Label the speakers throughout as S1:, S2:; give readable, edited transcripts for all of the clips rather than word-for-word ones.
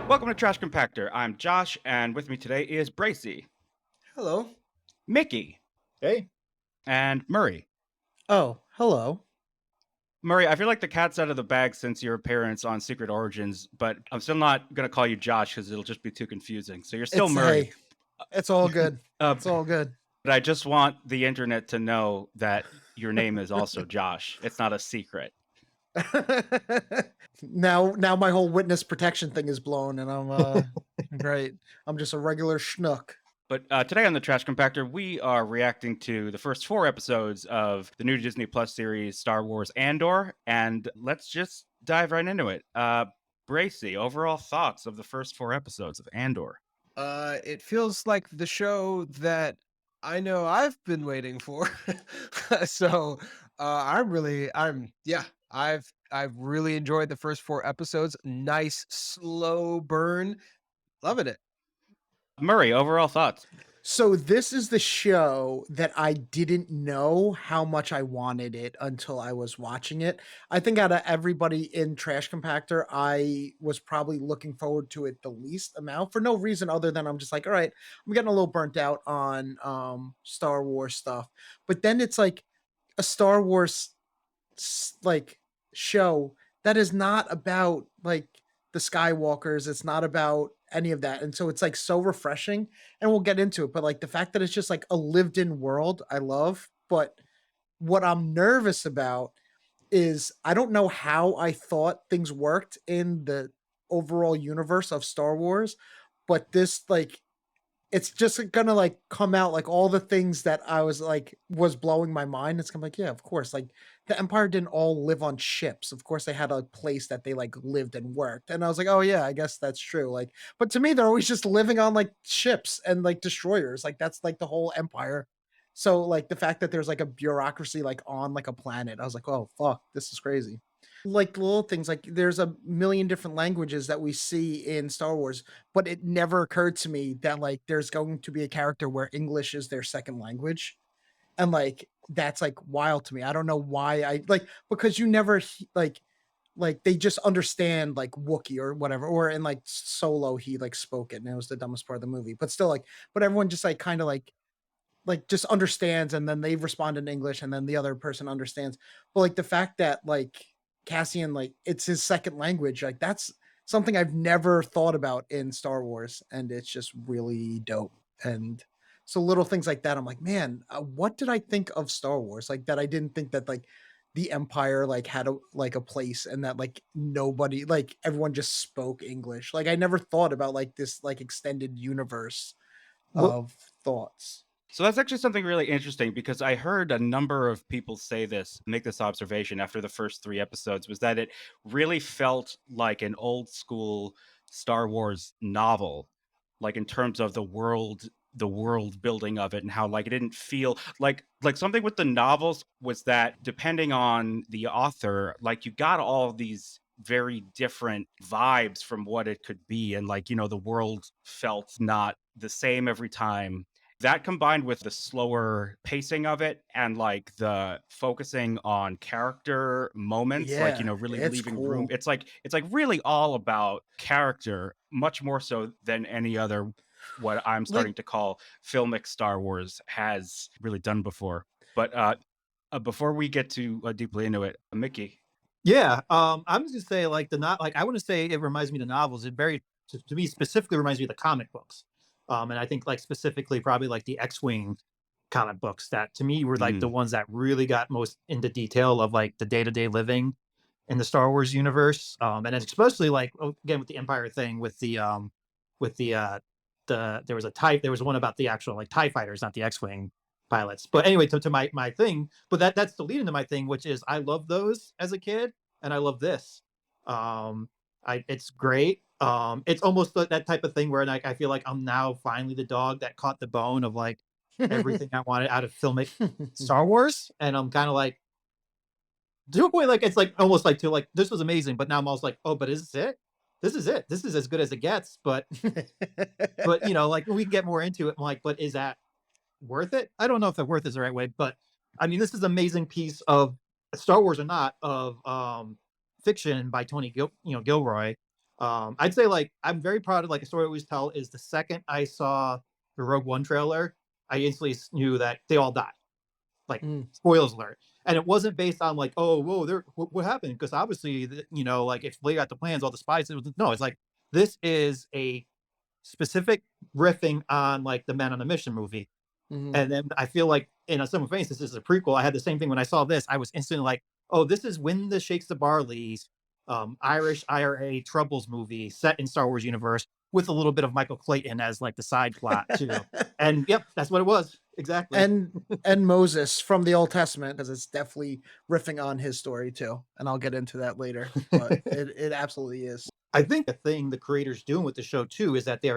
S1: Welcome to Trash Compactor. I'm Josh, and with me today is Bracey,
S2: Hello.
S1: Mickey,
S3: Hey.
S1: and Murray.
S2: Oh, hello.
S1: Murray, I feel like the cat's out of the bag since your appearance on Secret Origins, but I'm still not going to call you Josh because it'll just be too confusing. So you're still
S2: It's
S1: Murray.
S2: hey, it's all good.
S1: Uh,
S2: It's all good.
S1: but I just want the internet to know that your name is also Josh. It's not a secret.
S2: Now my whole witness protection thing is blown, and I'm great. I'm just a regular schnook.
S1: But today on the Trash Compactor, we are reacting to the first 4 episodes of the new Disney Plus series, Star Wars Andor, and let's just dive right into it. Bracey, overall thoughts of the first 4 episodes of Andor?
S4: It feels like the show that I know I've been waiting for. so I've really enjoyed the first 4 episodes. Nice slow burn. Loving it.
S1: Murray, overall thoughts?
S2: So this is the show that I didn't know how much I wanted it until I was watching it. I think out of everybody in Trash Compactor, I was probably looking forward to it the least amount for no reason other than I'm just like, all right, I'm getting a little burnt out on Star Wars stuff. But then it's like a Star Wars like show that is not about like the Skywalkers. It's not about any of that. And so it's like so refreshing, and we'll get into it. But like the fact that it's just like a lived in world, I love. But what I'm nervous about is I don't know how I thought things worked in the overall universe of Star Wars, but this like it's just gonna like come out like all the things that I was blowing my mind. It's gonna be like, yeah, of course. Like the Empire didn't all live on ships. Of course, they had a place that they like lived and worked. And I was like, oh yeah, I guess that's true. Like, but to me, they're always just living on like ships and like destroyers. Like that's like the whole empire. So like the fact that there's like a bureaucracy like on like a planet, I was like, oh fuck, this is crazy. Like little things like there's a million different languages that we see in Star Wars, but it never occurred to me that like there's going to be a character where English is their second language. And like that's like wild to me. I don't know why I like because you never like they just understand like Wookiee or whatever, or in like Solo he like spoke it and it was the dumbest part of the movie. But still like but everyone just like kind of like just understands and then they respond in English and then the other person understands. But like the fact that like Cassian, like it's his second language, like that's something I've never thought about in Star Wars, and it's just really dope. And so little things like that, I'm like, man, what did I think of Star Wars? Like that I didn't think that like the Empire like had a place and that like nobody like everyone just spoke English. Like I never thought about like this like extended universe
S3: Well,
S2: of thoughts.
S1: So that's actually something really interesting because I heard a number of people make this observation after the first 3 episodes, was that it really felt like an old school Star Wars novel, like in terms of the world building of it, and how like it didn't feel like something with the novels was that depending on the author, like you got all these very different vibes from what it could be, and like, you know, the world felt not the same every time. That combined with the slower pacing of it and like the focusing on character moments, like, you
S2: Yeah,
S1: know, really
S2: it's
S1: leaving room.
S2: cool.
S1: It's like really all about character, much more so than any other what I'm
S2: Like
S1: starting to call filmic Star Wars has really done before. But before we get too deeply into it, Mickey.
S3: yeah, I'm just gonna say like the not like I want to say it reminds me of the novels. It very to me specifically reminds me of the comic books. And I think like specifically probably like the X-Wing comic books that to me were like the
S1: Mm,
S3: ones that really got most into detail of like the day-to-day living in the Star Wars universe. And then especially like again with the Empire thing with the there was one about the actual like TIE fighters, not the X-Wing pilots. But anyway, to my thing, but that's the lead into my thing, which is I love those as a kid, and I love this. It's great. It's almost that type of thing where like I feel like I'm now finally the dog that caught the bone of like everything I wanted out of filmic Star Wars, and I'm kind of like to a point like it's like almost like to like this was amazing, but now I'm also like, oh, but is this it? This is it. This is as good as it gets. But you know, like when we get more into it, I'm like, but is that worth it? I don't know if the worth is the right way, but I mean, this is an amazing piece of Star Wars or not of fiction by Tony Gilroy. I'd say like I'm very proud of like a story I always tell is the second I saw the Rogue One trailer, I instantly knew that they all died. Like
S2: Mm.
S3: spoilers alert. And it wasn't based on like, oh, whoa, there, what happened? Because obviously, you know, like if they got the plans, all the spies, it was no. It's like this is a specific riffing on like the Men on a Mission movie.
S2: Mhm.
S3: And then I feel like in a similar vein, since this is a prequel, I had the same thing when I saw this. I was instantly like, oh, this is When the Shakes the Barley's Irish IRA Troubles movie set in Star Wars universe with a little bit of Michael Clayton as like the side plot too. And yep, that's what it was. Exactly.
S2: And Moses from the Old Testament, because it's definitely riffing on his story too, and I'll get into that later. But it absolutely is.
S3: I think the thing the creators doing with the show too is that they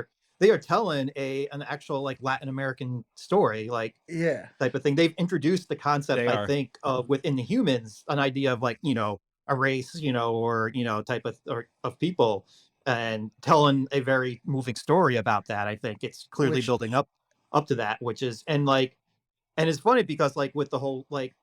S3: are telling an actual like Latin American story, like
S2: Yeah.
S3: type of thing. They've introduced the concept,
S1: They
S3: I
S1: are.
S3: think, of within the humans, an idea of like, you know, a race, you know, or you know, type of people, and telling a very moving story about that. I think it's clearly
S2: Which
S3: building up to that, which is and it's funny because like with the whole like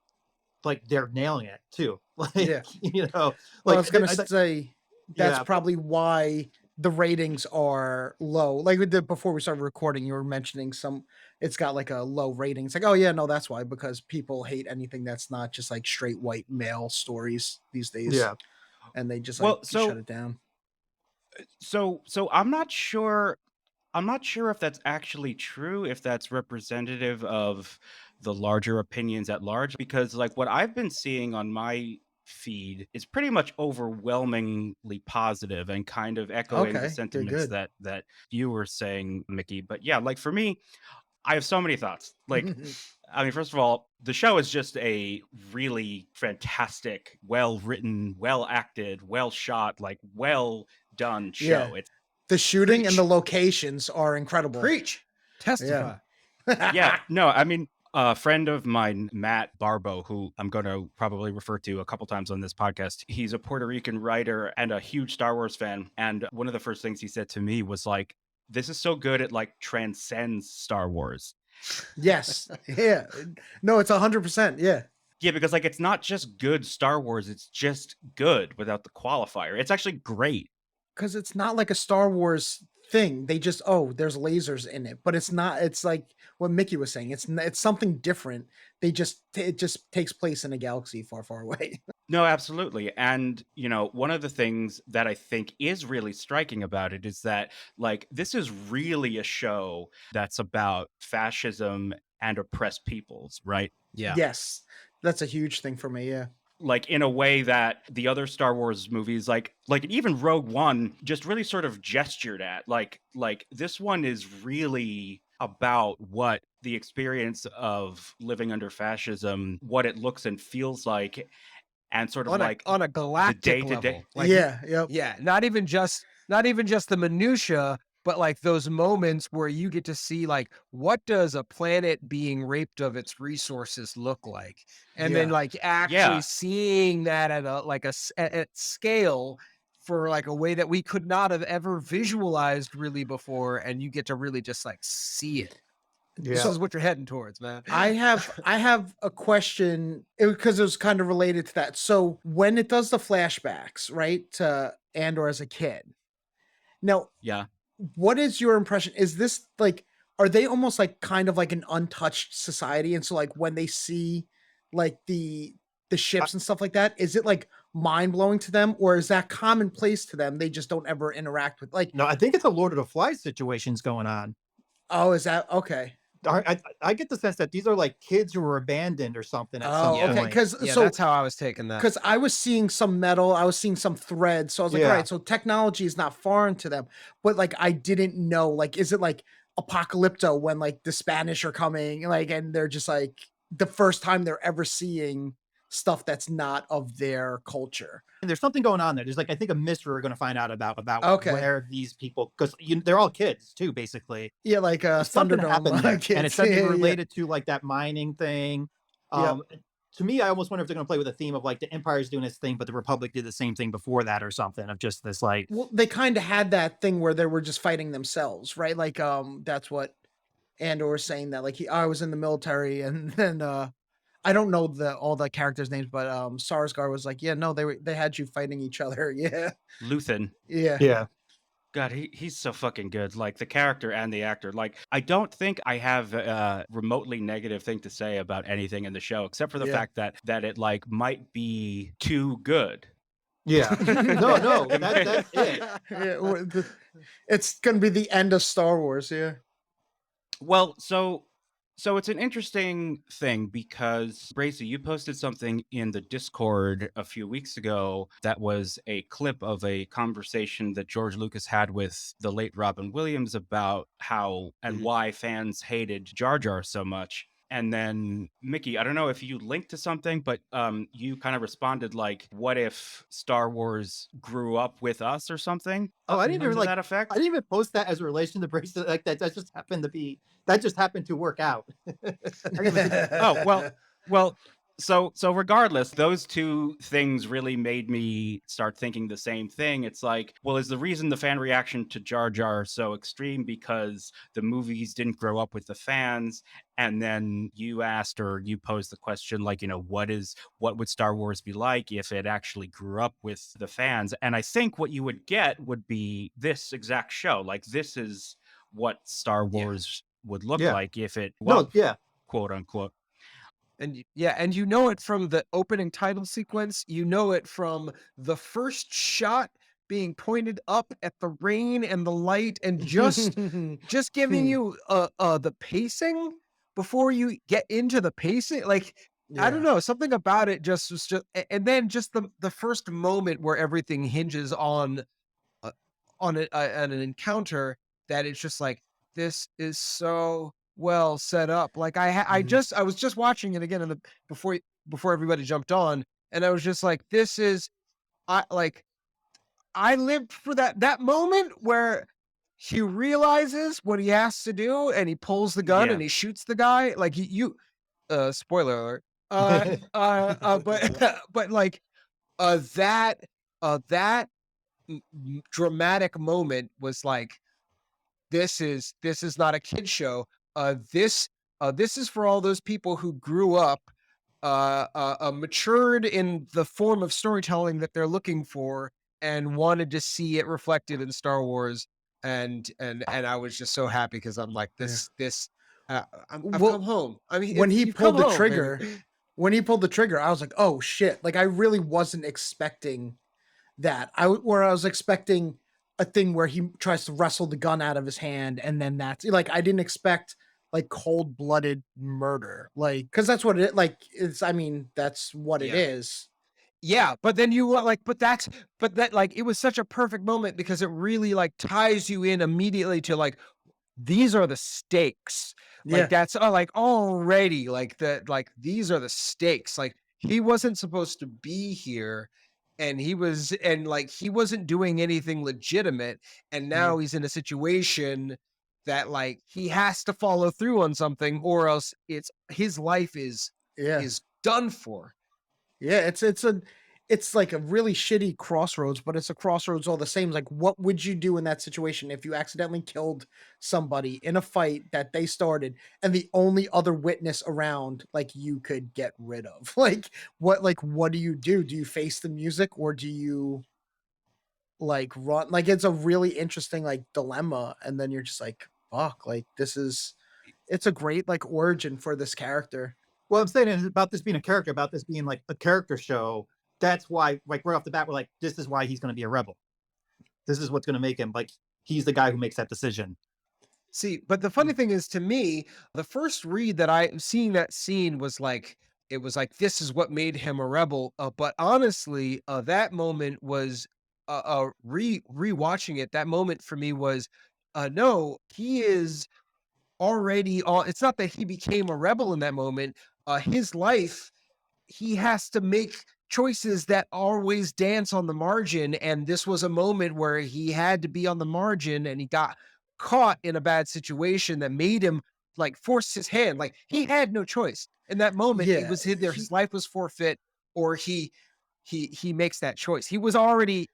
S3: they're nailing it too. Like
S2: Yeah.
S3: you know,
S2: Well, I
S3: like
S2: was gonna say that's
S3: yeah,
S2: probably why the ratings are low. Like we did before we started recording, you were mentioning it's got like a low rating. It's like, oh yeah, no, that's why, because people hate anything that's not just like straight white male stories these days.
S3: yeah.
S2: And they just like
S1: Well,
S2: shut it down.
S1: so I'm not sure. I'm not sure if that's actually true, if that's representative of the larger opinions at large, because like what I've been seeing on my feed is pretty much overwhelmingly positive and kind of echoing the
S2: Okay,
S1: sentiments
S2: good.
S1: that you were saying, Mickey. But yeah, like for me, I have so many thoughts. Like, I mean, first of all, the show is just a really fantastic, well written, well acted, well shot, like well done
S2: Yeah.
S1: show. It's
S2: The shooting and the
S4: Preach.
S2: locations are incredible.
S4: Preach.
S2: Yeah.
S4: Testify.
S1: yeah, no, I mean, a friend of mine, Matt Barbo, who I'm going to probably refer to a couple times on this podcast, he's a Puerto Rican writer and a huge Star Wars fan. And one of the first things he said to me was like, this is so good, it like transcends Star Wars.
S2: Yes. Yeah. No, it's 100%. Yeah.
S1: Yeah, because like it's not just good Star Wars, it's just good without the qualifier. It's actually great.
S2: Because it's not like a Star Wars thing. They just, oh, there's lasers in it, but it's not. It's like what Mickey was saying. It's something different. It just takes place in a galaxy far, far away.
S1: No, absolutely. And, you know, one of the things that I think is really striking about it is that, like, this is really a show that's about fascism and oppressed peoples, right?
S4: Yeah.
S2: Yes, that's a huge thing for me. Yeah.
S1: Like in a way that the other Star Wars movies, like even Rogue One, just really sort of gestured at. Like this one is really about what the experience of living under fascism, what it looks and feels like, and sort of like
S4: On a
S1: the
S4: galactic
S1: day-to-day.
S4: level. Like
S2: Yeah. Yep.
S4: yeah, not even just the minutia, but like those moments where you get to see like what does a planet being raped of its resources look like, and then
S2: Yeah.
S4: like actually
S1: Yeah.
S4: seeing that at a like a at scale for like a way that we could not have ever visualized really before, and you get to really just like see it. This
S3: Yeah.
S4: is what you're heading towards, man.
S2: I have a question because it was kind of related to that. So when it does the flashbacks, right, to Andor as a kid. Now,
S1: Yeah.
S2: what is your impression? Is this like, are they almost like kind of like an untouched society? And so like when they see like the ships and stuff like that, is it like mind blowing to them, or is that commonplace to them? They just don't ever interact with like,
S3: No, I think it's a Lord of the Flies situations going on.
S2: oh, is that okay?
S3: I get the sense that these are like kids who were abandoned or something at some
S2: Oh, okay.
S3: point.
S2: Because
S4: Yeah,
S2: so
S4: that's how I was taking that.
S2: because I was seeing some metal, I was seeing some thread. So I was like, all
S3: Yeah.
S2: right, so technology is not foreign to them. But like I didn't know, like, is it like apocalypto when like the Spanish are coming, like, and they're just like the first time they're ever seeing stuff that's not of their culture.
S3: And there's something going on there. There's like I think a mystery we're going to find out about
S2: Okay.
S3: where these people, because they're all kids too, basically.
S2: Yeah, like
S3: Something
S2: Thunderdome
S3: happened there,
S2: kids.
S3: and it's something
S2: Yeah, yeah.
S3: related to like that mining thing.
S2: Yep.
S3: To me, I almost wonder if they're going to play with a theme of like the Empire's doing its thing, but the Republic did the same thing before that or something of just this like.
S2: Well, they kind of had that thing where they were just fighting themselves, right? Like that's what Andor was saying, that like I was in the military, and then I don't know all the characters' names, but Sarsgaard was like, yeah, no, they had you fighting each other. Yeah,
S1: Luthen.
S2: yeah,
S3: Yeah.
S1: God, he's so fucking good. Like the character and the actor. Like I don't think I have a remotely negative thing to say about anything in the show, except for the
S2: yeah.
S1: fact that it like might be too good.
S3: Yeah. No, that's it.
S2: Yeah, it's gonna be the end of Star Wars. Yeah.
S1: Well, so it's an interesting thing because Bracey, you posted something in the Discord a few weeks ago that was a clip of a conversation that George Lucas had with the late Robin Williams about how and why fans hated Jar Jar so much. And then Mickey, I don't know if you linked to something, but you kind of responded like, "What if Star Wars grew up with us or something?"
S3: Oh, I didn't even
S1: to
S3: like
S1: that effect.
S3: I didn't even post that as a relation to bracelet like that. That just happened to work out.
S1: Oh, well, so regardless, those two things really made me start thinking the same thing. It's like, well, is the reason the fan reaction to Jar Jar so extreme because the movies didn't grow up with the fans? And then you asked or you posed the question, like, what would Star Wars be like if it actually grew up with the fans? And I think what you would get would be this exact show. Like, this is what Star Wars would look
S3: Yeah.
S1: like if it
S3: No, yeah.
S1: quote unquote.
S4: And and you know it from the opening title sequence. You know it from the first shot being pointed up at the rain and the light, and just giving you the pacing before you get into the pacing. Like I don't
S2: Yeah.
S4: know, something about it just was and then just the first moment where everything hinges uh, on an encounter that it's just like, this is so well set up. Like
S2: Mhm.
S4: I was just watching it again in the before everybody jumped on, and I was just like, this is like I lived for that moment where he realizes what he has to do and he pulls the gun
S1: Yeah.
S4: and he shoots the guy. Like spoiler alert. But but like that that dramatic moment was like, this is not a kid show. This is for all those people who grew up matured in the form of storytelling that they're looking for and wanted to see it reflected in Star Wars. And I was just so happy because I'm like,
S2: Yeah.
S4: I've come
S2: Well,
S4: home. I mean,
S2: when he
S4: you've come
S2: pulled the
S4: home,
S2: trigger,
S4: baby.
S2: I was like, "Oh shit!" Like I really wasn't expecting that. I was expecting a thing where he tries to wrestle the gun out of his hand, and then that's like I didn't expect like cold blooded murder, like because that's what it like. It's I mean that's what it
S4: Yeah.
S2: is.
S4: Yeah, but then you like, but that like it was such a perfect moment because it really like ties you in immediately to like these are the stakes. Like
S2: Yeah,
S4: that's like already like that, like these are the stakes. Like he wasn't supposed to be here and he wasn't doing anything legitimate. And
S2: mhm,
S4: now he's in a situation that like he has to follow through on something or else it's his life
S2: yeah.
S4: is done for.
S2: Yeah, it's like a really shitty crossroads, but it's a crossroads all the same. Like, what would you do in that situation if you accidentally killed somebody in a fight that they started and the only other witness around like you could get rid of? Like what do you do? Do you face the music or do you like run? Like it's a really interesting like dilemma, and then you're just like, fuck, like it's a great like origin for this character.
S3: Well, I'm saying is about this being a character, about this being like a character show. That's why, like right off the bat, we're like, this is why he's going to be a rebel. This is what's going to make him like he's the guy who makes that decision.
S4: See, but the funny thing is to me, the first read that I seeing that scene was like it was like this is what made him a rebel. But honestly, that moment was rewatching it. That moment for me was no, he is already on. It's not that he became a rebel in that moment. His life he has to make choices that always dance on the margin. And this was a moment where he had to be on the margin and he got caught in a bad situation that made him like force his hand. Like he had no choice. In that moment, it
S2: Yeah,
S4: was either his life was forfeit or he makes that choice. He was already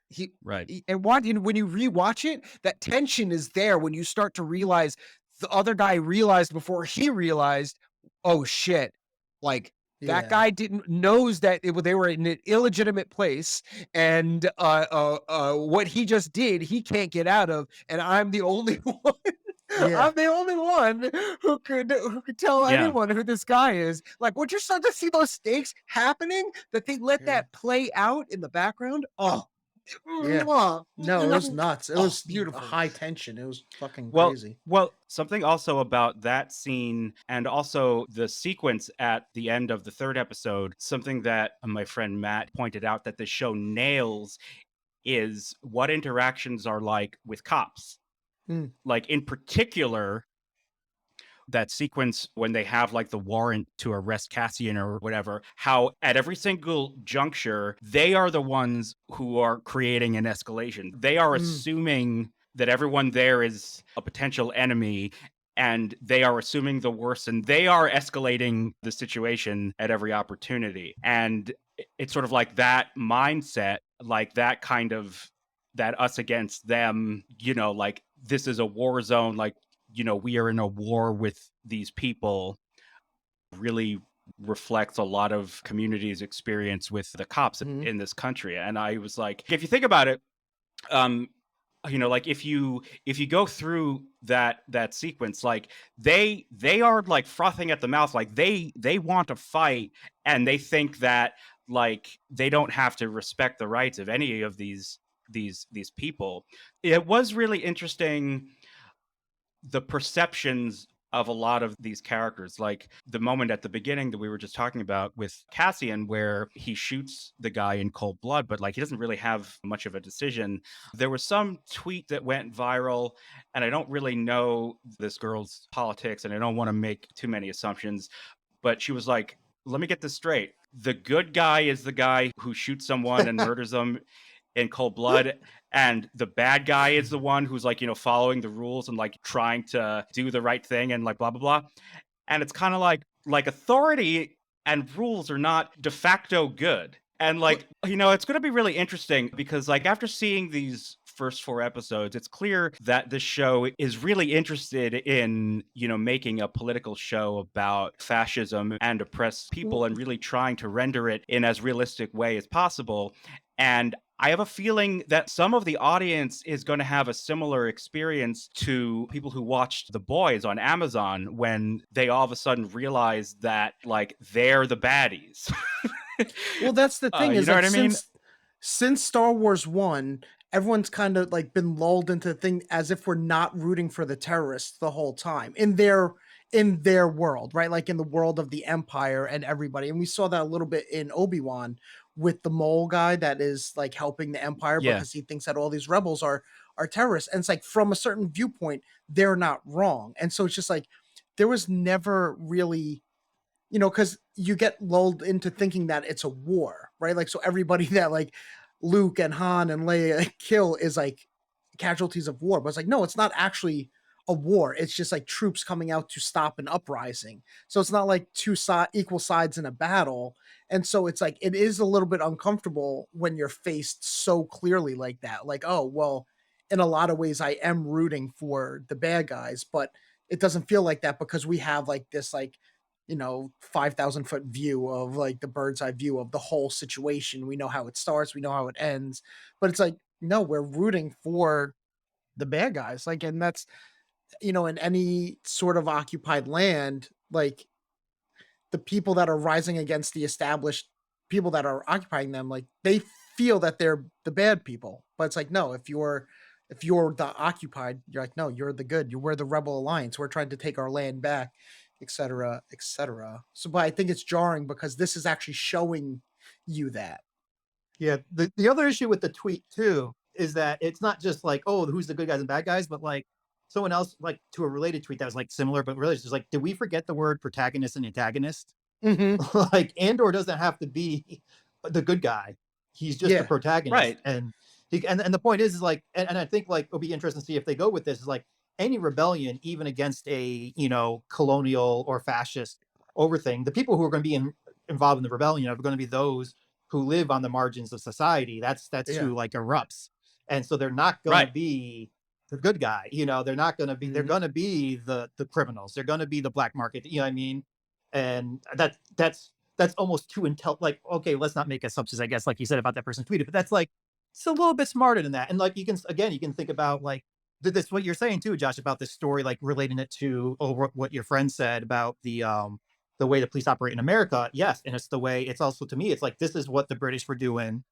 S1: Right.
S4: and when you rewatch it, that tension is there when you start to realize the other guy realized before he realized, oh shit, like That
S2: Yeah.
S4: guy knows that they were in an illegitimate place, and what he just did, he can't get out of, and I'm the only one.
S2: Yeah.
S4: I'm the only one who could tell
S1: Yeah.
S4: anyone who this guy is. Like, would you start to see those stakes happening? That they let
S2: Yeah.
S4: that play out in the background. Oh,
S2: Yeah.
S4: mwah.
S2: No, it was nuts. It
S4: Oh,
S2: was
S4: beautiful.
S2: high tension. It was fucking
S1: Well,
S2: crazy.
S1: well, something also about that scene and also the sequence at the end of the third episode, something that my friend Matt pointed out that the show nails is what interactions are like with cops.
S2: Hmm.
S1: Like in particular, that sequence when they have like the warrant to arrest Cassian or whatever, how at every single juncture, they are the ones who are creating an escalation. They are assuming that everyone there is a potential enemy and they are assuming the worst and they are escalating the situation at every opportunity. And it's sort of like that mindset, like that kind of that us against them, like this is a war zone, like we are in a war with these people, really reflects a lot of community's experience with the cops in this country. And I was like, if you think about it, like if you go through that sequence, like they are like frothing at the mouth, like they want to fight, and they think that like they don't have to respect the rights of any of these people. It was really interesting, the perceptions of a lot of these characters, like the moment at the beginning that we were just talking about with Cassian, where he shoots the guy in cold blood, but like he doesn't really have much of a decision. There was some tweet that went viral, and I don't really know this girl's politics, and I don't want to make too many assumptions, but she was like, let me get this straight. The good guy is the guy who shoots someone and murders them in cold blood, and the bad guy is the one who's like following the rules and like trying to do the right thing and like blah blah blah. And it's kind of like authority and rules are not de facto good. And like it's going to be really interesting because like after seeing these first 4 episodes, it's clear that this show is really interested in making a political show about fascism and oppressed people and really trying to render it in as realistic way as possible. And I have a feeling that some of the audience is going to have a similar experience to people who watched The Boys on Amazon when they all of a sudden realized that like they're the baddies.
S2: Well, that's the thing
S1: you
S2: is
S1: know
S2: like
S1: what I mean?
S2: since Star Wars 1, everyone's kind of like been lulled into the thing as if we're not rooting for the terrorists the whole time in their world, right? Like in the world of the Empire and everybody. And we saw that a little bit in Obi-Wan with the mole guy that is like helping the Empire
S1: Yeah.
S2: because he thinks that all these rebels are terrorists. And it's like from a certain viewpoint, they're not wrong. And so it's just like there was never really, because you get lulled into thinking that it's a war, right? Like, so everybody that like Luke and Han and Leia kill is like casualties of war, but it's like, no, it's not actually a war. It's just like troops coming out to stop an uprising. So it's not like two equal sides in a battle. And so it's like, it is a little bit uncomfortable when you're faced so clearly like that. Like, oh, well, in a lot of ways, I am rooting for the bad guys, but it doesn't feel like that because we have like this, like, 5,000-foot view of like the bird's eye view of the whole situation. We know how it starts, we know how it ends, but it's like, no, we're rooting for the bad guys. Like, and that's, in any sort of occupied land, like the people that are rising against the established people that are occupying them, like they feel that they're the bad people. But it's like, no, if you're the occupied, you're like, no, you're the good. We're the rebel alliance. We're trying to take our land back, etc., etc. So, but I think it's jarring because this is actually showing you that.
S3: Yeah. The other issue with the tweet too is that it's not just like, oh, who's the good guys and bad guys, but like someone else like to a related tweet that was like similar, but really it's just like, did we forget the word protagonist and antagonist? Like Andor doesn't have to be the good guy. He's just the protagonist.
S1: Right.
S3: And the point is like, and I think like it'll be interesting to see if they go with this is like any rebellion, even against a, colonial or fascist overthing, the people who are going to be involved in the rebellion are going to be those who live on the margins of society. That's who like erupts. And so they're not going to be the good guy, they're not going to be, they're going to be the criminals. They're going to be the black market. You know what I mean? And that's that's almost too like, okay, let's not make assumptions, I guess, like you said about that person tweeted, but that's like, it's a little bit smarter than that. And like, you can, again, you can think about like, this, what you're saying too, Josh, about this story, like relating it to what your friend said about the way the police operate in America. Yes. And it's the way, it's also, to me, it's like, this is what the British were doing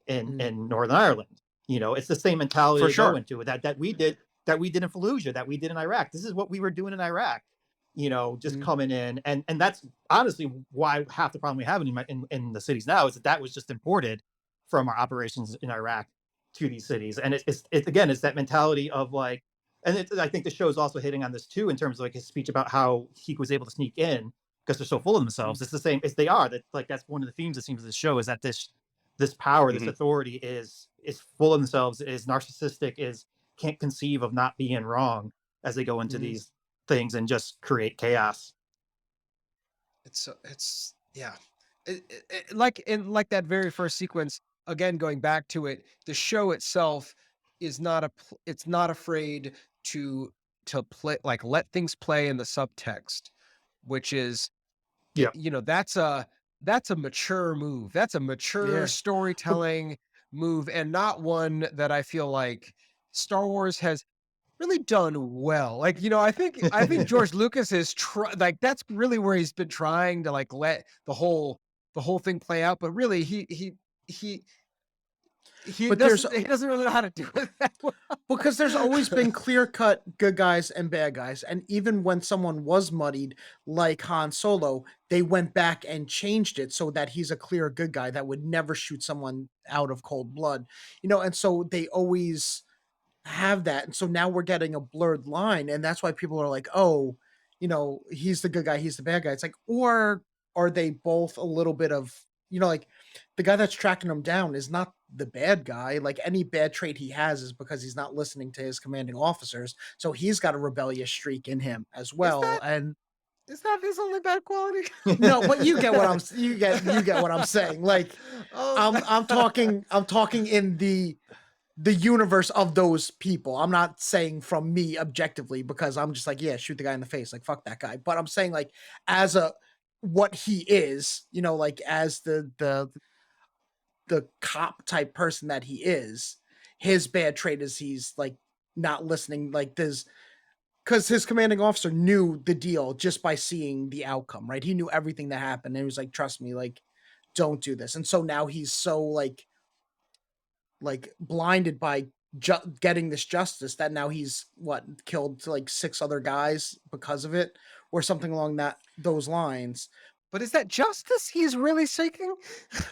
S2: Mm,
S3: in Northern Ireland. You know, it's the same mentality
S1: For
S3: they go
S1: sure.
S3: into, that we did in Fallujah, that we did in Iraq. This is what we were doing in Iraq, you know, just
S2: mm,
S3: coming in. And that's honestly why half the problem we have in the cities now is that that was just imported from our operations in Iraq to these cities. And it's again, it's that mentality of like, and I think the show is also hitting on this too, in terms of like his speech about how he was able to sneak in because they're so full of
S2: mm,
S3: themselves. It's the same as they are. That like that's one of the themes it seems of the show is that this power, this
S1: Mhm.
S3: authority is full of themselves, is narcissistic, is can't conceive of not being wrong as they go into
S2: mm.
S3: these things and just create chaos.
S4: It's yeah. Like in like that very first sequence, again going back to it, the show itself is not it's not afraid to play, like let things play in the subtext, which is
S3: Yeah.
S4: you know, that's a mature move. That's a mature
S2: Yeah. But
S4: storytelling move, and not one that I feel like Star Wars has really done well. Like, you know, I think George Lucas is like that's really where he's been trying to like let the whole thing play out, but really he
S2: but there's
S4: he doesn't really know how to do it that well.
S2: because there's always been clear cut good guys and bad guys. And even when someone was muddied, like Han Solo, they went back and changed it so that he's a clear good guy that would never shoot someone out of cold blood. And so they always have that. And so now we're getting a blurred line. And that's why people are like, oh, he's the good guy, he's the bad guy. It's like, or are they both a little bit of, like the guy that's tracking him down is not the bad guy. Like any bad trait he has is because he's not listening to his commanding officers. So he's got a rebellious streak in him as
S4: Is
S2: well.
S4: that
S2: And
S4: is that his only bad quality?
S2: no, but you get what you get what I'm saying. Like
S4: Oh,
S2: I'm talking in the universe of those people. I'm not saying from me objectively because I'm just like, yeah, shoot the guy in the face, like fuck that guy. But I'm saying like as a what he is, like as the cop type person that he is, his bad trait is he's like not listening, like this because his commanding officer knew the deal just by seeing the outcome, right? He knew everything that happened and he was like, trust me, like, don't do this. And so now he's so like blinded by getting this justice that now he's killed like six other guys because of it or something along those lines.
S4: but is that justice he's really seeking?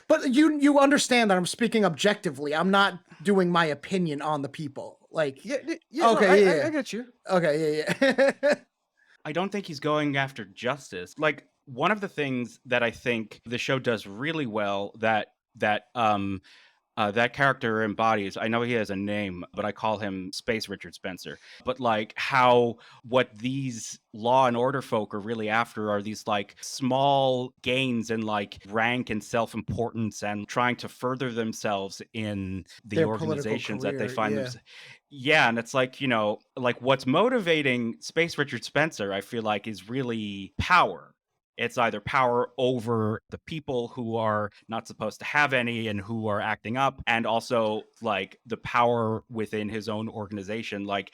S2: But you understand that I'm speaking objectively. I'm not doing my opinion on the people. Like,
S4: Yeah, yeah, no,
S2: okay, yeah,
S4: I
S2: yeah.
S4: get you.
S2: Okay, yeah, yeah.
S1: I don't think he's going after justice. Like one of the things that I think the show does really well that character embodies. I know he has a name, but I call him Space Richard Spencer. But like how what these law and order folk are really after are these like small gains in like rank and self-importance and trying to further themselves in the
S2: Their political
S1: organizations that they
S2: career,
S1: find
S2: yeah.
S1: themselves. Yeah, and it's like, like what's motivating Space Richard Spencer, I feel like, is really power. It's either power over the people who are not supposed to have any and who are acting up, and also like the power within his own organization. Like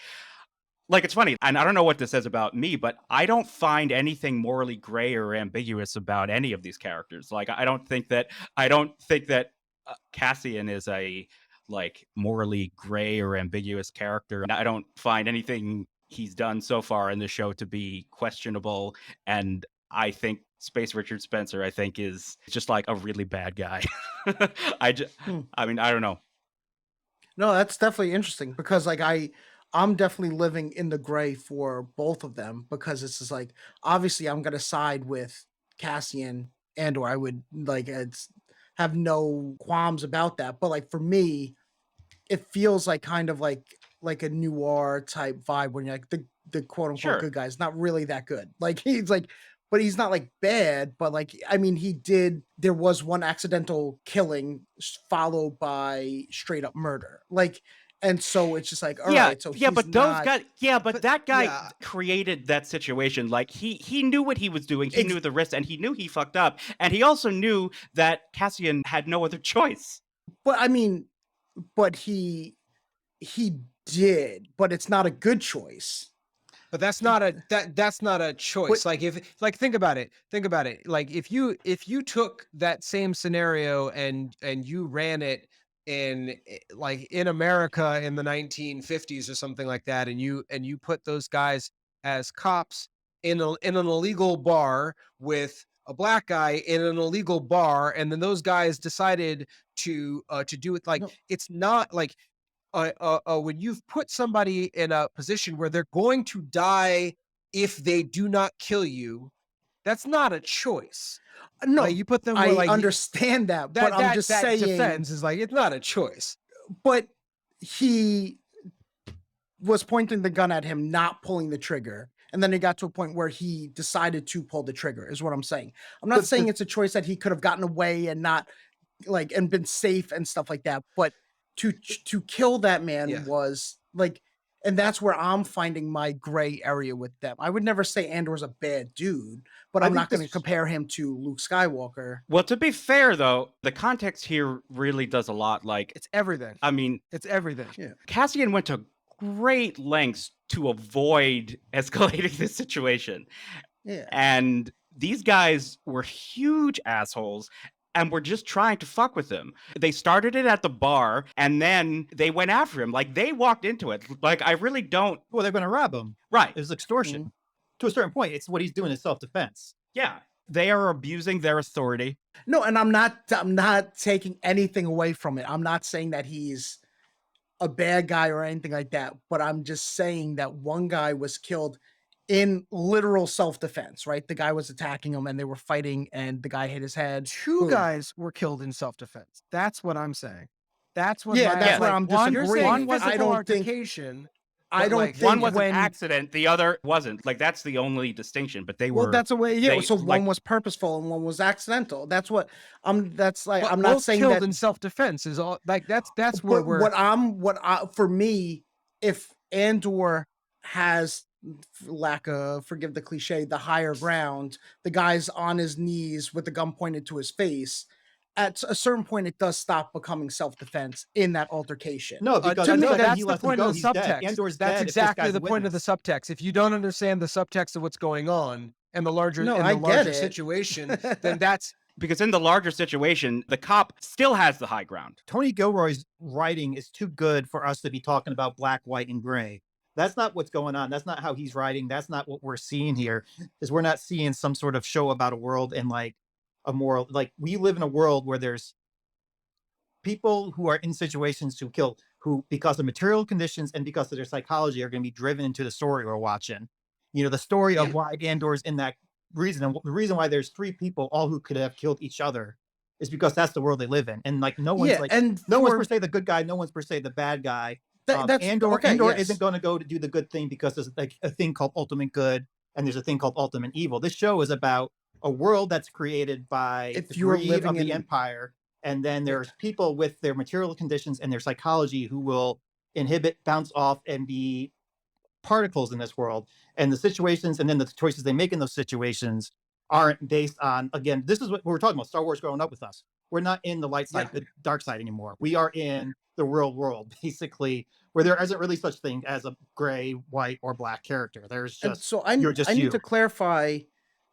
S1: it's funny, and I don't know what this says about me, but I don't find anything morally gray or ambiguous about any of these characters. Like I don't think that Cassian is a like morally gray or ambiguous character. I don't find anything he's done so far in the show to be questionable, and I think Space Richard Spencer, I think, is just like a really bad guy. I just,
S2: Hmm.
S1: I mean, I don't know.
S2: No, that's definitely interesting because like I'm definitely living in the gray for both of them because it's just like obviously I'm gonna side with Cassian and or I would like it's have no qualms about that. But like for me, it feels like kind of like a noir type vibe when you're like the quote unquote
S1: Sure,
S2: good guy is not really that good. Like he's like, but he's not like bad. But like I mean, he did. There was one accidental killing followed by straight up murder. Like And so it's just like, all
S1: Yeah,
S2: right, so
S1: yeah,
S2: he's
S1: but those
S2: not
S1: guys, yeah, but that guy
S4: yeah.
S1: created that situation. Like he knew what he was doing. He
S2: Ex-
S1: knew the risks, and he knew he fucked up. And he also knew that Cassian had no other choice.
S2: but I mean, but he did, but it's not a good choice.
S4: But that's not a choice. Like think about it. Think about it. Like if you took that same scenario and you ran it in like in America in the 1950s or something like that, and you put those guys as cops in an illegal bar with a black guy in an illegal bar, and then those guys decided to do it, like
S2: No.
S4: it's not like when you've put somebody in a position where they're going to die if they do not kill you, that's not a choice.
S2: No,
S4: Like you put them
S2: I
S4: where like
S2: understand that, but I'm just
S4: that
S2: saying.
S4: defense is like it's not a choice.
S2: But he was pointing the gun at him, not pulling the trigger. And then it got to a point where he decided to pull the trigger, is what I'm saying. I'm not saying it's a choice that he could have gotten away and not like and been safe and stuff like that. But to kill that man
S4: Yeah.
S2: was like, and that's where I'm finding my gray area with them. I would never say Andor's a bad dude, but
S3: I
S2: I'm
S3: think
S2: not going to
S3: this-
S2: compare him to Luke Skywalker.
S1: Well, to be fair, though, the context here really does a lot. Like,
S4: It's everything.
S1: I mean,
S4: It's everything.
S2: Yeah.
S1: Cassian went to great lengths to avoid escalating this situation.
S2: Yeah.
S1: And these guys were huge assholes and were just trying to fuck with him. They started it at the bar and then they went after him. Like they walked into it. Like I really don't.
S3: Well, they're going to rob him.
S1: Right.
S3: It was extortion. To a certain point, it's what he's doing is self-defense.
S1: Yeah. They are abusing their authority.
S2: No, and I'm not taking anything away from it. I'm not saying that he's a bad guy or anything like that, but I'm just saying that one guy was killed in literal self-defense, right? The guy was attacking him and they were fighting and the guy hit his head.
S4: Two
S2: Boom.
S4: guys were killed in self-defense. That's what I'm saying. That's what
S2: Yeah,
S4: my-
S2: that's where
S4: like,
S2: I'm
S4: one-
S2: disagreeing.
S4: One was
S2: I
S4: a
S2: don't think-
S4: altercation.
S2: I
S4: but,
S2: don't
S4: like,
S2: think
S1: One was
S2: when
S1: an accident, the other wasn't. Like that's the only distinction. But they were.
S2: well, that's a way. Yeah,
S1: they,
S2: so
S1: like-
S2: one was purposeful and one was accidental. That's what that's like.
S4: But
S2: I'm not
S4: both
S2: saying
S4: killed
S2: that
S4: in self-defense is all like that's where
S2: but
S4: we're
S2: for me, if Andor has forgive the cliche, the higher ground, the guy's on his knees with the gun pointed to his face. At a certain point, it does stop becoming self-defense in that altercation.
S3: No, because
S4: to me,
S3: by the time
S4: that's
S3: he
S4: the
S3: lets him
S4: point
S3: go,
S4: of the
S3: he's dead.
S4: subtext.
S3: Andor's
S4: That's
S3: dead if this
S4: exactly
S3: guy's
S4: the
S3: a
S4: point of the
S3: witness.
S4: subtext. If you don't understand the subtext of what's going on and the larger,
S2: No,
S4: in
S2: I
S4: the
S2: get
S4: larger
S2: it.
S4: situation, then that's
S1: because in the larger situation, the cop still has the high ground.
S3: Tony Gilroy's writing is too good for us to be talking about black, white, and gray. That's not what's going on. That's not how he's writing. That's not what we're seeing here. Is we're not seeing some sort of show about a world and like a moral. Like we live in a world where there's people who are in situations to kill, who because of material conditions and because of their psychology are going to be driven into the story we're watching. You know, the story of why Andor's in that reason, and the reason why there's three people all who could have killed each other is because that's the world they live in. And like no one's
S2: Yeah,
S3: like
S2: and
S3: no one's
S2: for-
S3: per se the good guy, no one's per se the bad guy.
S2: That's
S3: Andor
S2: okay,
S3: Andor
S2: yes.
S3: isn't going to go to do the good thing because there's like a thing called ultimate good and there's a thing called ultimate evil. This show is about a world that's created by
S2: If
S3: the
S2: you're
S3: greed
S2: living
S3: of the
S2: in-
S3: empire, and then there's people with their material conditions and their psychology who will inhibit, bounce off, and be particles in this world. And the situations and then the choices they make in those situations aren't based on, again, this is what we were talking about, Star Wars growing up with us. We're not in the light side, the dark side anymore. We are in the real world, basically, where there isn't really such thing as a gray, white, or black character. There's
S2: And
S3: just
S2: so I
S3: you're just you.
S2: need to clarify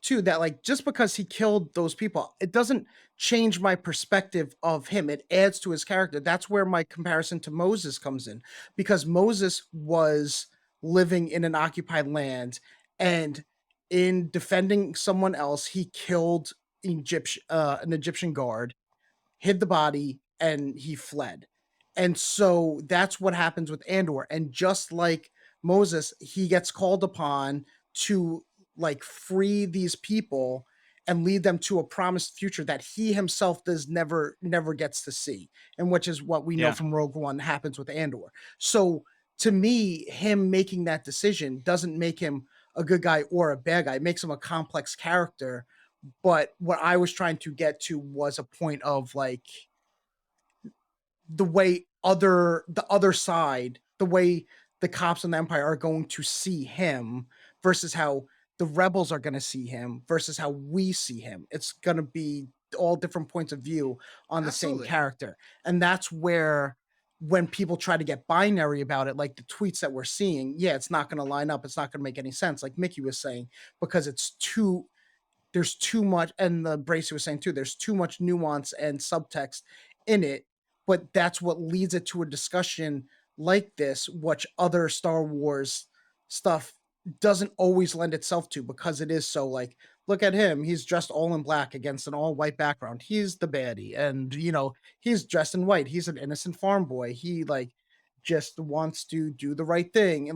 S2: too that like just because he killed those people, it doesn't change my perspective of him. It adds to his character. That's where my comparison to Moses comes in, because Moses was living in an occupied land, and in defending someone else, he killed an Egyptian guard, hid the body, and he fled. And so that's what happens with Andor. And just like Moses, he gets called upon to like free these people and lead them to a promised future that he himself does never gets to see, and which is what we know
S1: Yeah.
S2: from Rogue One happens with Andor. So to me, him making that decision doesn't make him a good guy or a bad guy. It makes him a complex character. But what I was trying to get to was a point of like the way the other side, the way the cops and the Empire are going to see him versus how the rebels are going to see him versus how we see him. It's going to be all different points of view on the same
S4: Absolutely.
S2: character. And that's where when people try to get binary about it, like the tweets that we're seeing, yeah, it's not going to line up. It's not going to make any sense, like Mickey was saying, because there's too much, and the Bracey was saying too, there's too much nuance and subtext in it. But that's what leads it to a discussion like this, which other Star Wars stuff doesn't always lend itself to, because it is so like, look at him, he's dressed all in black against an all white background. He's the baddie, and he's dressed in white. He's an innocent farm boy. He like just wants to do the right thing,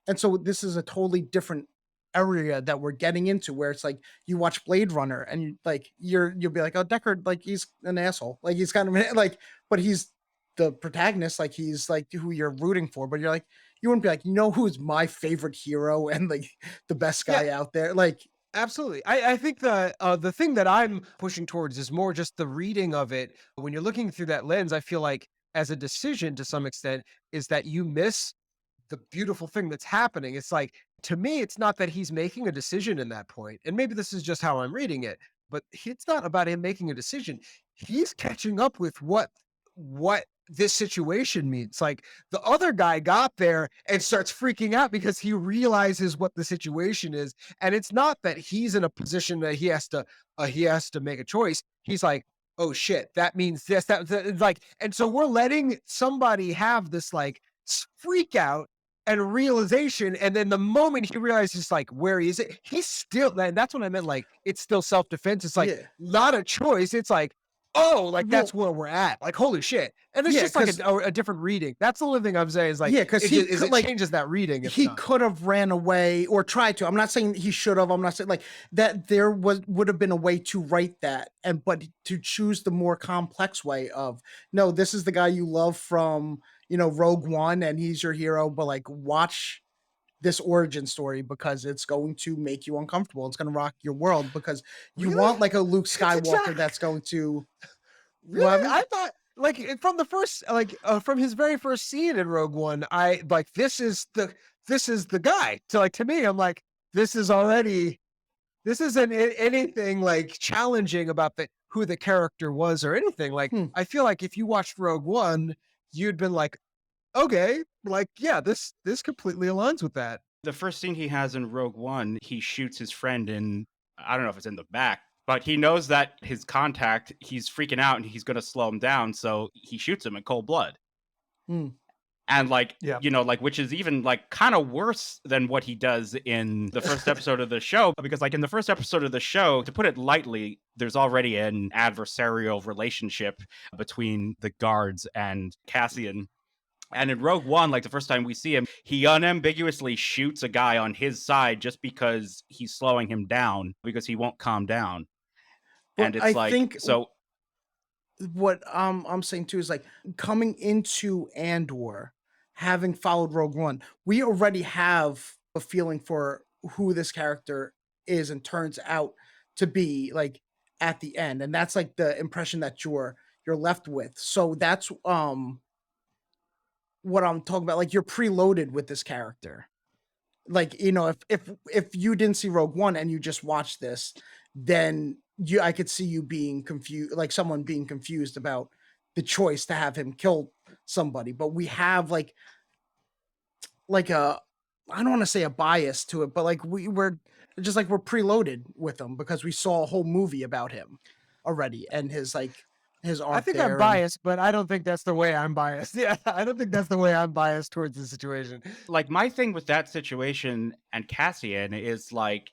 S2: and so this is a totally different area that we're getting into, where it's like you watch Blade Runner and you'll be like, oh, Deckard, like he's an asshole, like he's kind of like, but he's the protagonist, like he's like who you're rooting for, but you're like, you wouldn't be like, who's my favorite hero and like the best
S4: Yeah,
S2: guy out there, like.
S4: absolutely. I think the thing that I'm pushing towards is more just the reading of it. When you're looking through that lens, I feel like as a decision to some extent is that you miss the beautiful thing that's happening. It's like, to me, it's not that he's making a decision in that point. And maybe this is just how I'm reading it, but it's not about him making a decision. He's catching up with what this situation means. Like the other guy got there and starts freaking out because he realizes what the situation is. And it's not that he's in a position that he has to make a choice. He's like, oh shit, that means this, like, and so we're letting somebody have this like freak out and realization, and then the moment he realizes like where he is, he's still, and that's what I meant, like it's still self-defense. It's like
S2: Yeah,
S4: not a choice. It's like, oh, like that's
S2: well,
S4: where we're at. Like holy shit. And it's
S2: yeah,
S4: just like
S2: because
S4: a different reading. That's the only thing I'm saying is like
S2: yeah, because
S4: it
S2: he
S4: just is
S2: could
S4: it
S2: like
S4: changes that reading if
S2: he
S4: done.
S2: could have ran away or tried to. I'm not saying he should have. I'm not saying like that there would have been a way to write that, and but to choose the more complex way of, no, this is the guy you love from Rogue One and he's your hero, but like watch this origin story because it's going to make you uncomfortable. It's going to rock your world because you
S4: Really?
S2: want like a Luke
S4: That's
S2: Skywalker
S4: exact.
S2: that's going to
S4: Really?
S2: what
S4: I thought like from the first from his very first scene in Rogue One, I like this is the guy. So like to me, I'm like, this is already this isn't anything like challenging about who the character was or anything. Like
S2: hmm,
S4: I feel like if you watched Rogue One, you'd been like, okay, like yeah, this completely aligns with that.
S1: The first scene he has in Rogue One, he shoots his friend in, I don't know if it's in the back, but he knows that his contact, he's freaking out and he's going to slow him down. So he shoots him in cold blood.
S2: hmm.
S1: And like,
S3: Yeah.
S1: like, which is even like kind of worse than what he does in the first episode of the show. Because like in the first episode of the show, to put it lightly, there's already an adversarial relationship between the guards and Cassian. And in Rogue One, like the first time we see him, he unambiguously shoots a guy on his side just because he's slowing him down because he won't calm down.
S2: But
S1: And it's
S2: I
S1: like,
S2: think
S1: so
S2: what I'm saying too is like coming into Andor, having followed Rogue One, we already have a feeling for who this character is and turns out to be like at the end, and that's like the impression that you're left with. So that's what I'm talking about. Like you're preloaded with this character. Like if you didn't see Rogue One and you just watched this, then I could see you being confused, like someone being confused about the choice to have him kill somebody. But we have like a, I don't want to say a bias to it, but like we're just like we're preloaded with him because we saw a whole movie about him already and his
S4: I
S2: arc
S4: think I'm
S2: there. And
S4: biased, but I don't think that's the way I'm biased. Yeah, I don't think that's the way I'm biased towards the situation.
S1: like my thing with that situation and Cassian is like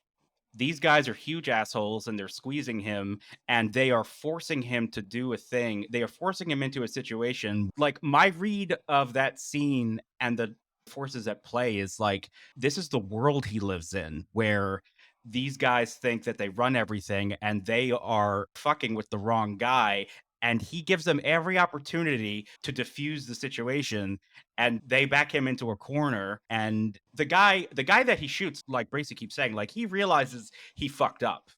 S1: these guys are huge assholes and they're squeezing him and they are forcing him to do a thing. They are forcing him into a situation. Like my read of that scene and the forces at play is like this is the world he lives in where these guys think that they run everything and they are fucking with the wrong guy and he gives them every opportunity to diffuse the situation and they back him into a corner and the guy that he shoots, like Bracey keeps saying, like he realizes he fucked up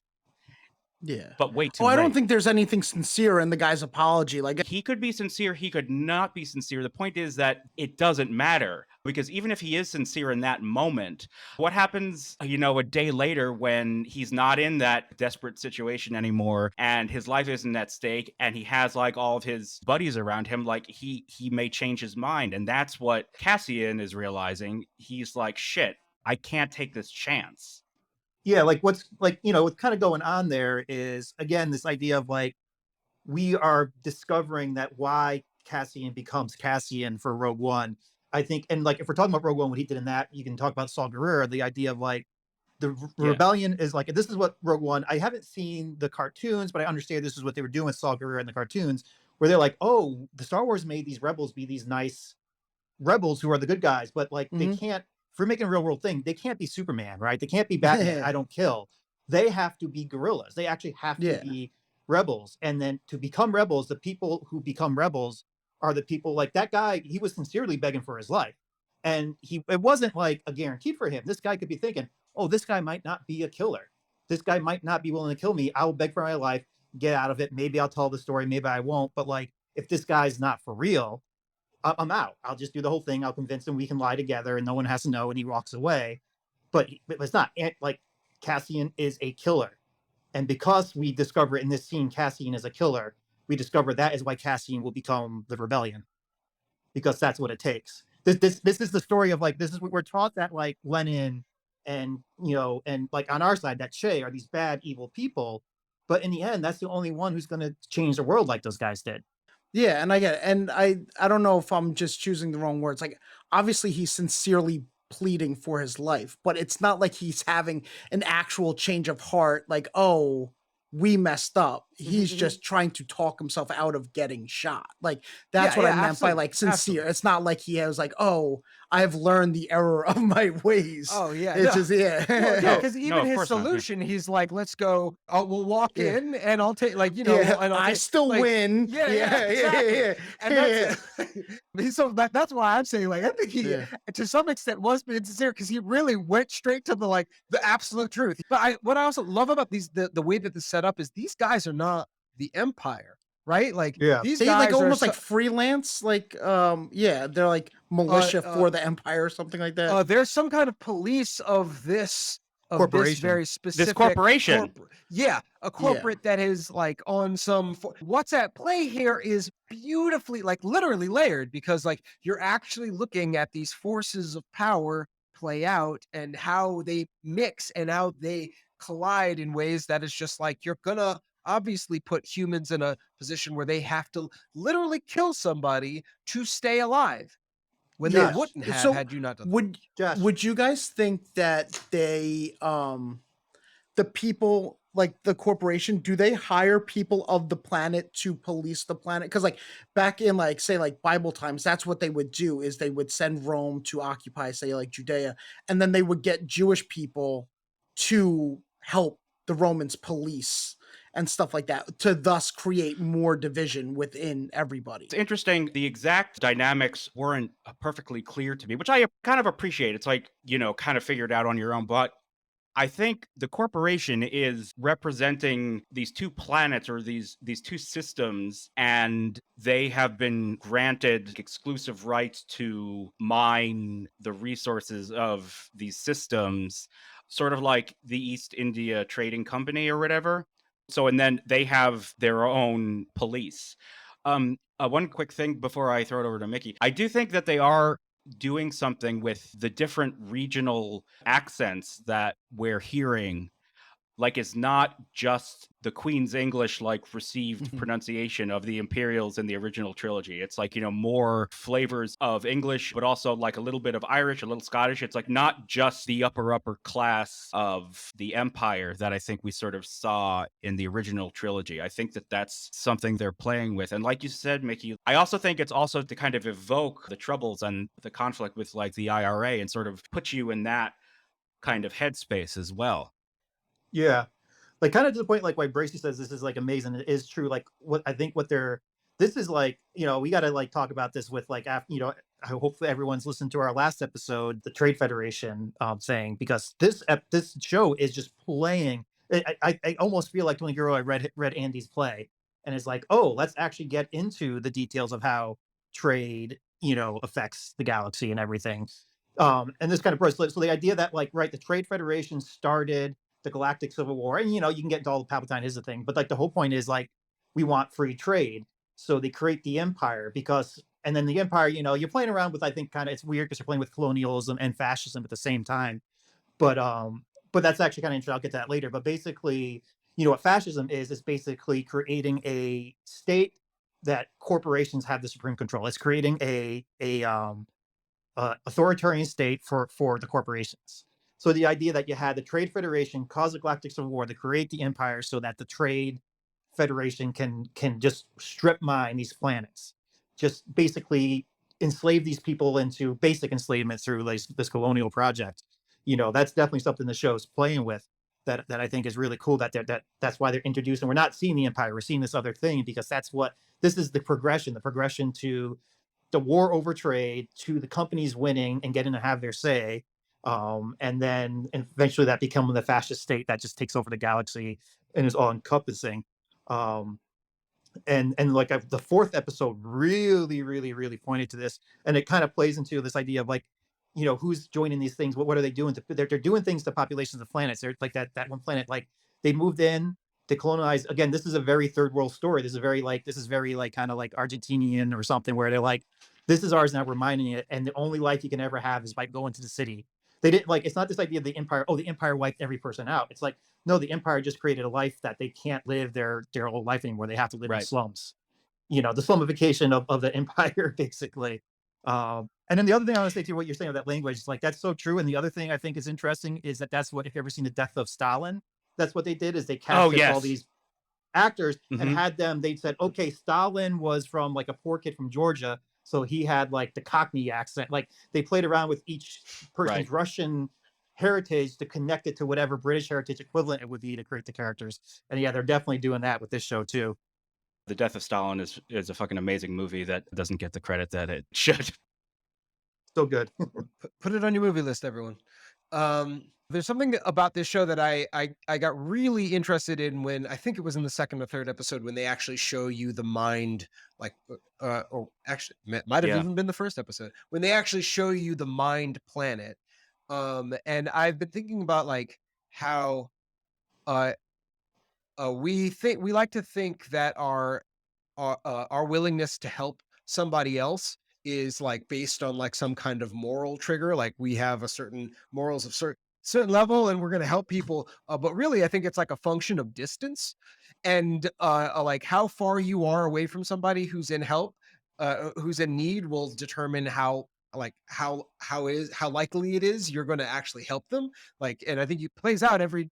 S2: Yeah.
S1: but way
S2: Oh,
S1: too
S2: I don't
S1: late.
S2: think there's anything sincere in the guy's apology. Like,
S1: He could be sincere, he could not be sincere. The point is that it doesn't matter, because even if he is sincere in that moment, what happens, a day later when he's not in that desperate situation anymore and his life isn't at stake and he has like all of his buddies around him, like he may change his mind. And that's what Cassian is realizing. He's like, shit, I can't take this chance.
S3: Yeah, like what's kind of going on there is again this idea of like we are discovering that why Cassian becomes Cassian for Rogue One. I think, and like if we're talking about Rogue One, what he did in that, you can talk about Saul Guerrero, the idea of like the
S1: Yeah.
S3: rebellion is like, this is what Rogue One, I haven't seen the cartoons, but I understand this is what they were doing with Saul Guerrero in the cartoons, where they're like, oh, the Star Wars made these rebels be these nice rebels who are the good guys, but like they
S2: mhm.
S3: can't, if we're making a real world thing, they can't be Superman, right? They can't be Batman. I don't kill. They have to be guerrillas. They actually have to
S2: Yeah.
S3: be rebels. And then to become rebels, the people who become rebels are the people like that guy. He was sincerely begging for his life. And it wasn't like a guarantee for him. This guy could be thinking, oh, this guy might not be a killer. This guy might not be willing to kill me. I'll beg for my life, get out of it. Maybe I'll tell the story. Maybe I won't. But like, if this guy's not for real, I'm out. I'll just do the whole thing. I'll convince him we can lie together and no one has to know. And he walks away. But it's not like Cassian is a killer. And because we discover in this scene Cassian is a killer, we discover that is why Cassian will become the rebellion, because that's what it takes. This is the story of like, this is what we're taught, that like Lenin and and like on our side that Che are these bad evil people, but in the end that's the only one who's going to change the world like those guys did.
S2: Yeah, and I get it. And I don't know if I'm just choosing the wrong words. Like, obviously he's sincerely pleading for his life, but it's not like he's having an actual change of heart, like, oh, we messed up. He's
S4: Mhm.
S2: just trying to talk himself out of getting shot. Like, that's
S4: Yeah,
S2: what I
S4: yeah,
S2: meant by
S4: absolutely,
S2: like sincere.
S4: absolutely.
S2: It's not like he was like, oh, I've learned the error of my ways.
S4: Oh yeah,
S2: It's
S4: no.
S2: just
S4: Well, yeah,
S1: No,
S2: yeah.
S4: because
S1: no,
S4: even
S1: of
S4: his
S1: course not. Yeah.
S4: solution, he's like, "Let's go. We'll walk
S2: Yeah.
S4: in, and I'll take
S2: Yeah.
S4: and I'll
S2: I
S4: take
S2: still
S4: like,
S2: win.
S4: yeah, yeah,
S2: Yeah, yeah,
S4: exactly."
S2: yeah.
S4: And
S2: Yeah.
S4: so that's why I'm saying like I think he
S2: Yeah.
S4: to some extent was being sincere because he really went straight to the absolute truth. But what I also love about the way that this set up is these guys are not the Empire, right? Like
S3: Yeah.
S4: these
S2: They like
S4: guys are
S2: almost like freelance, like yeah, they're like
S4: uh,
S2: militia
S4: uh,
S2: for the Empire or something like that.
S4: there's some kind of police of this
S3: Corporation.
S4: very
S1: This
S4: specific
S1: corporation.
S4: yeah, a
S2: Yeah.
S4: corporate that is like on what's at play here is beautifully like literally layered because like you're actually looking at these forces of power play out and how they mix and how they collide in ways that is just like you're gonna obviously put humans in a position where they have to literally kill somebody to stay alive when they
S2: Yeah.
S3: Josh,
S4: wouldn't have
S2: So
S4: had you not done that.
S2: would
S3: Josh,
S2: would you guys think that the people like the corporation, do they hire people of the planet to police the planet? Because like back in like say like Bible times, that's what they would do is they would send Rome to occupy say like Judea, and then they would get Jewish people to help the Romans police and stuff like that to thus create more division within everybody.
S1: It's interesting. The exact dynamics weren't perfectly clear to me, which I kind of appreciate. It's like, kind of figured out on your own. But I think the corporation is representing these two planets or these two systems, and they have been granted exclusive rights to mine the resources of these systems, sort of like the East India Trading Company or whatever. So, and then they have their own police. One quick thing before I throw it over to Mickey. I do think that they are doing something with the different regional accents that we're hearing. Like, it's not just the Queen's English, like, received pronunciation of the Imperials in the original trilogy. It's like, more flavors of English, but also like a little bit of Irish, a little Scottish. It's like not just the upper class of the Empire that I think we sort of saw in the original trilogy. I think that that's something they're playing with. And like you said, Mickey, I also think it's also to kind of evoke the troubles and the conflict with like the IRA and sort of put you in that kind of headspace as well.
S3: yeah, like kind of to the point like why Bracey says this is like amazing. It is true. Like what I think what they're this is like, we got to like talk about this with like after, hopefully everyone's listened to our last episode, the Trade Federation thing, because this show is just playing I almost feel like Tony Gilroy read Andy's play and is like, oh, let's actually get into the details of how trade, affects the galaxy and everything. And this kind of so the idea that like, right, the Trade Federation started the Galactic Civil War, and you can get into all the Palpatine is the thing, but like the whole point is like we want free trade, so they create the Empire and then the Empire, you're playing around with, I think, kind of, it's weird because you're playing with colonialism and fascism at the same time, but that's actually kind of interesting. I'll get to that later. But basically, what fascism is basically creating a state that corporations have the supreme control. It's creating a authoritarian state for the corporations. So the idea that you had the Trade Federation cause the Galactic Civil War to create the Empire, so that the Trade Federation can just strip mine these planets, just basically enslave these people into basic enslavement through this colonial project. That's definitely something the show's playing with, that I think is really cool. That's why they're introducing. We're not seeing the Empire, we're seeing this other thing, because this is the progression to the war over trade, to the companies winning and getting to have their say, and then eventually that becoming the fascist state that just takes over the galaxy and is all encompassing. Um, and like the fourth episode really, really, really pointed to this, and it kind of plays into this idea of like, who's joining these things, what are they doing they're doing things to populations of planets. They're like that one planet, like they moved in to colonize. Again, this is a very third world story. This is very like kind of like Argentinian or something, where they're like, this is ours now, we're mining it, and the only life you can ever have is by going to the city. They didn't like, it's not this idea of the Empire, the Empire wiped every person out. It's like, no, the Empire just created a life that they can't live their whole life anymore. They have to live in slums. The slumification of the Empire, basically. And then the other thing I want to say to you, what you're saying of that language, is like, that's so true. And the other thing I think is interesting is that's what, if you've ever seen The Death of Stalin, that's what they did, is they casted all these actors and had them, they said, okay, Stalin was from like a poor kid from Georgia, so he had like the Cockney accent. Like they played around with each person's Russian heritage to connect it to whatever British heritage equivalent it would be to create the characters. And yeah, they're definitely doing that with this show too.
S1: The Death of Stalin is a fucking amazing movie that doesn't get the credit that it should.
S3: So good.
S4: Put it on your movie list, everyone. There's something about this show that I got really interested in when, I think it was in the second or third episode, when they actually show you the mind, like, or actually might have even been the first episode, when they actually show you the mind planet. And I've been thinking about like how we like to think that our willingness to help somebody else is like based on like some kind of moral trigger, like we have a certain morals of certain level and we're going to help people, but really I think it's like a function of distance, and like how far you are away from somebody who's in who's in need will determine how likely it is you're going to actually help them. Like, and I think it plays out every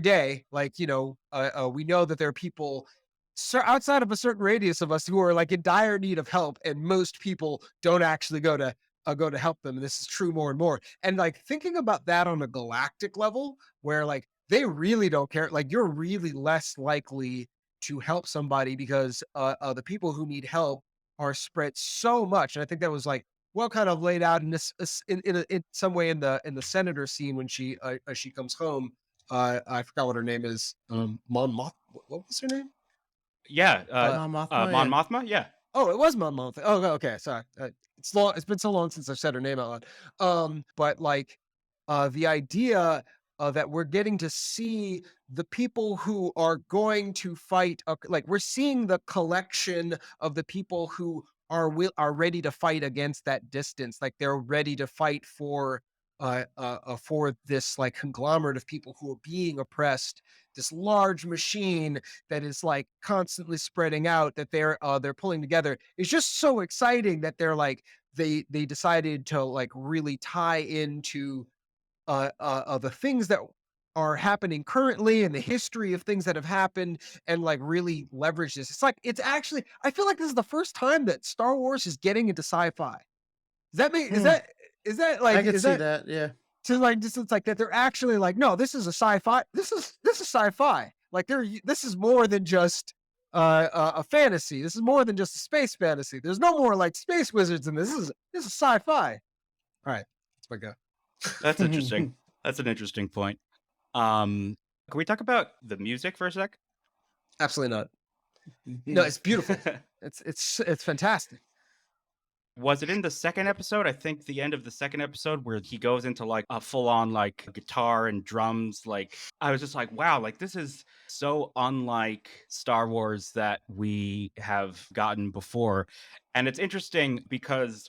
S4: day. Like, we know that there are people outside of a certain radius of us who are like in dire need of help, and most people don't actually go to help them. And this is true more and more. And like thinking about that on a galactic level, where like they really don't care, like you're really less likely to help somebody because the people who need help are spread so much. And I think that was like kind of laid out in this in some way in the senator scene when she comes home. I forgot what her name is. Mon Moth. What was her name?
S2: Mon Mothma,
S1: Mon
S2: yeah.
S1: Mothma, yeah.
S4: Oh, it was Mon Mothma. Oh, okay. Sorry. It's long. It's been so long since I've said her name out loud. But like, the idea that we're getting to see the people who are going to fight, like we're seeing the collection of the people who are ready to fight against that distance. Like they're ready to fight for this like conglomerate of people who are being oppressed, this large machine that is like constantly spreading out, that they're pulling together. It's just so exciting that they're like they decided to like really tie into the things that are happening currently and the history of things that have happened, and like really leverage this. It's like, it's actually, I feel like this is the first time that Star Wars is getting into sci-fi. Does that mean is that like,
S2: I could
S4: is
S2: see
S4: that
S2: that, yeah.
S4: to like, just, it's like that they're actually like, no, this is a sci-fi. This is sci-fi. Like this is more than just a fantasy. This is more than just a space fantasy. There's no more like space wizards in this. This is sci-fi. All right, that's my go.
S1: That's interesting. That's an interesting point. Can we talk about the music for a sec?
S4: Absolutely not. No, it's beautiful. It's fantastic.
S1: Was it in the second episode? I think the end of the second episode where he goes into like a full on like guitar and drums. Like, I was just like, wow, like this is so unlike Star Wars that we have gotten before. And it's interesting because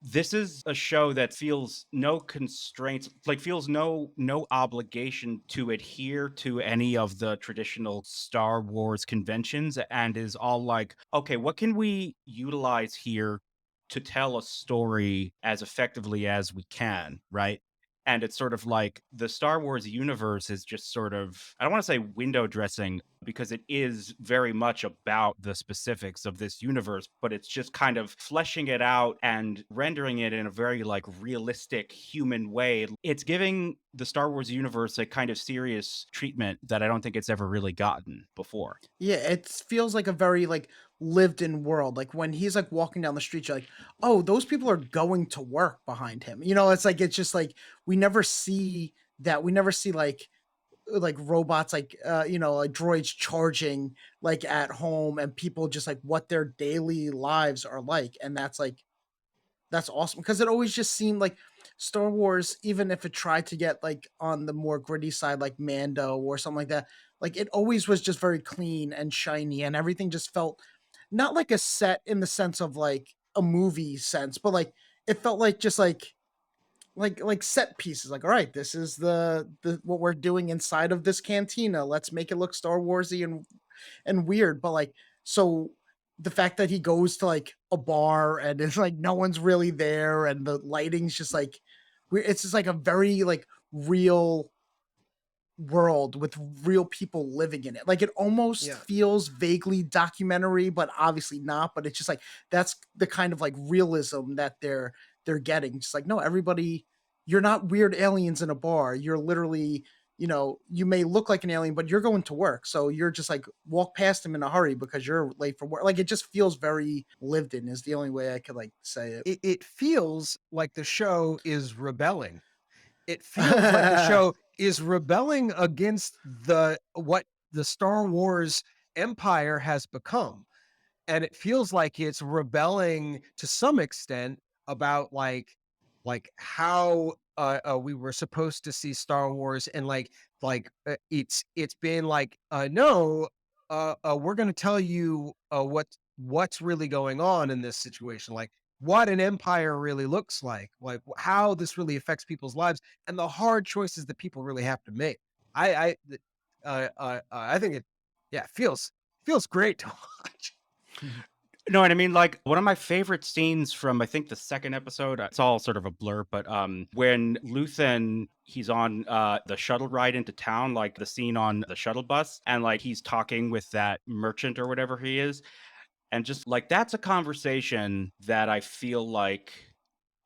S1: this is a show that feels no constraints, like feels no obligation to adhere to any of the traditional Star Wars conventions, and is all like, okay, what can we utilize here to tell a story as effectively as we can, right? And it's sort of like the Star Wars universe is just sort of, I don't want to say window dressing because it is very much about the specifics of this universe, but it's just kind of fleshing it out and rendering it in a very like realistic human way. It's giving the Star Wars universe a kind of serious treatment that I don't think it's ever really gotten before.
S2: Yeah, it feels like a very like lived in world. Like when he's like walking down the street, you're like, oh, those people are going to work behind him. It's like it's just like we never see that. We never see like robots like droids charging like at home and people just like what their daily lives are like. And that's awesome because it always just seemed like Star Wars, even if it tried to get like on the more gritty side, like Mando or something like that, like it always was just very clean and shiny, and everything just felt not like a set in the sense of like a movie sense, but like it felt like just like set pieces. Like, all right, this is the what we're doing inside of this cantina. Let's make it look Star Warsy and weird. But like, so the fact that he goes to like a bar and it's like no one's really there and the lighting's just like it's just like a very like real world with real people living in it. Like it almost
S4: Yeah.
S2: feels vaguely documentary, but obviously not. But it's just like that's the kind of like realism that they're getting. Just like, no, everybody, you're not weird aliens in a bar. You're literally, you may look like an alien, but you're going to work. So you're just like walk past him in a hurry because you're late for work. Like it just feels very lived in is the only way I could like say it.
S4: It feels like the show is rebelling. It feels like the show is rebelling against what the Star Wars empire has become. And it feels like it's rebelling to some extent about like how we were supposed to see Star Wars, and it's been like no, we're going to tell you what's really going on in this situation, like what an empire really looks like how this really affects people's lives and the hard choices that people really have to make. I think it, yeah, feels great to watch.
S1: No, and I mean, like, one of my favorite scenes from, I think, the second episode, it's all sort of a blur, but when Luthen, he's on the shuttle ride into town, like the scene on the shuttle bus, and like he's talking with that merchant or whatever he is, and just like that's a conversation that I feel like,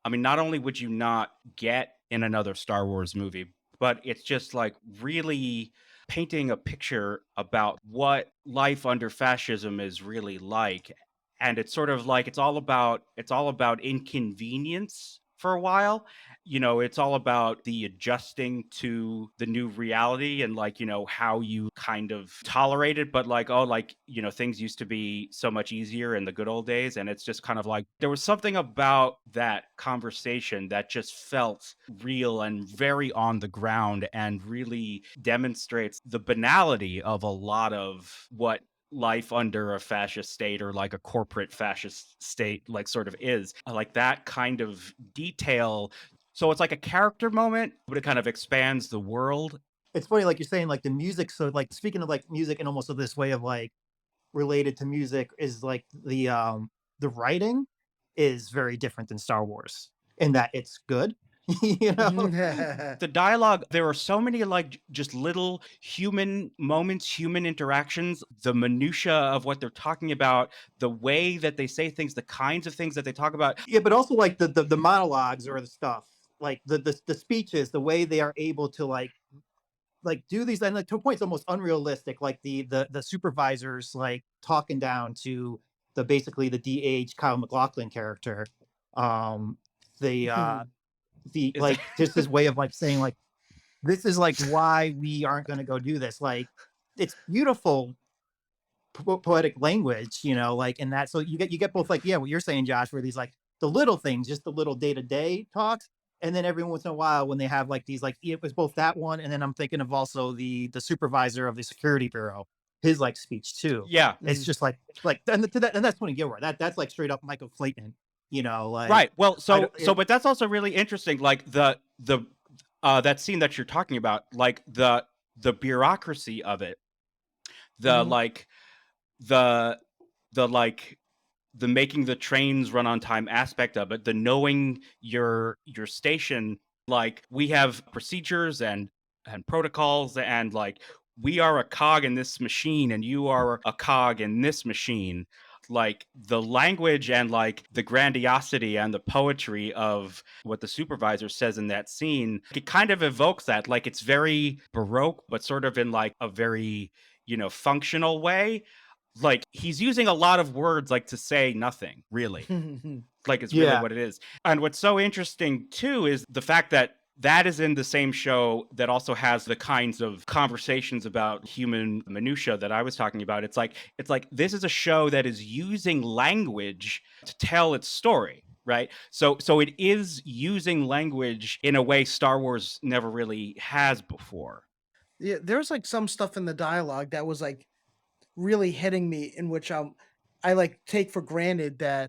S1: I mean, not only would you not get in another Star Wars movie, but it's just like really painting a picture about what life under fascism is really like. And it's sort of like it's all about inconvenience for a while. It's all about the adjusting to the new reality and like, how you kind of tolerate it, but like, oh, like, things used to be so much easier in the good old days. And it's just kind of like there was something about that conversation that just felt real and very on the ground and really demonstrates the banality of a lot of what life under a fascist state or like a corporate fascist state like sort of is. I like that kind of detail. So it's like a character moment, but it kind of expands the world.
S3: It's funny, like you're saying, like the music. So, like speaking of like music, and almost of this way of like related to music is like the writing is very different than Star Wars in that it's good. you know,
S1: The dialogue, there are so many like just little human moments, human interactions, the minutia of what they're talking about, the way that they say things, the kinds of things that they talk about.
S3: yeah, but also like the monologues or the stuff, like the speeches, the way they are able to like do these, and like to a point it's almost unrealistic, like the supervisors like talking down to the basically the DH Kyle MacLachlan character, um the
S1: Is
S3: like just his way of like saying like this is like why we aren't going to go do this. Like, it's beautiful poetic language, like in that. So you get both, like, yeah, what you're saying, Josh, where these like the little things, just the little day to day talks, and then every once in a while when they have like these, like, it was both that one, and then I'm thinking of also the supervisor of the security bureau, his like speech too.
S1: Yeah.
S3: It's just like and to that, and that's Tony Gilroy. That's like straight up Michael Clayton. Like
S1: Right. Well,
S3: I don't.
S1: but that's also really interesting. Like the that scene that you're talking about, like the bureaucracy of it, the
S2: Mhm.
S1: like the the like the making the trains run on time aspect of it, the knowing your station, like we have procedures and protocols, and like we are a cog in this machine and you are a cog in this machine. Like the language and like the grandiosity and the poetry of what the supervisor says in that scene, it kind of evokes that. Like it's very baroque, but sort of in like a very, functional way. Like he's using a lot of words like to say nothing, really. Like it's really
S3: Yeah.
S1: what it is. And what's so interesting too is the fact that that is in the same show that also has the kinds of conversations about human minutia that I was talking about. It's like this is a show that is using language to tell its story, right? So it is using language in a way Star Wars never really has before.
S2: Yeah, there's like some stuff in the dialogue that was like really hitting me, in which I like take for granted that,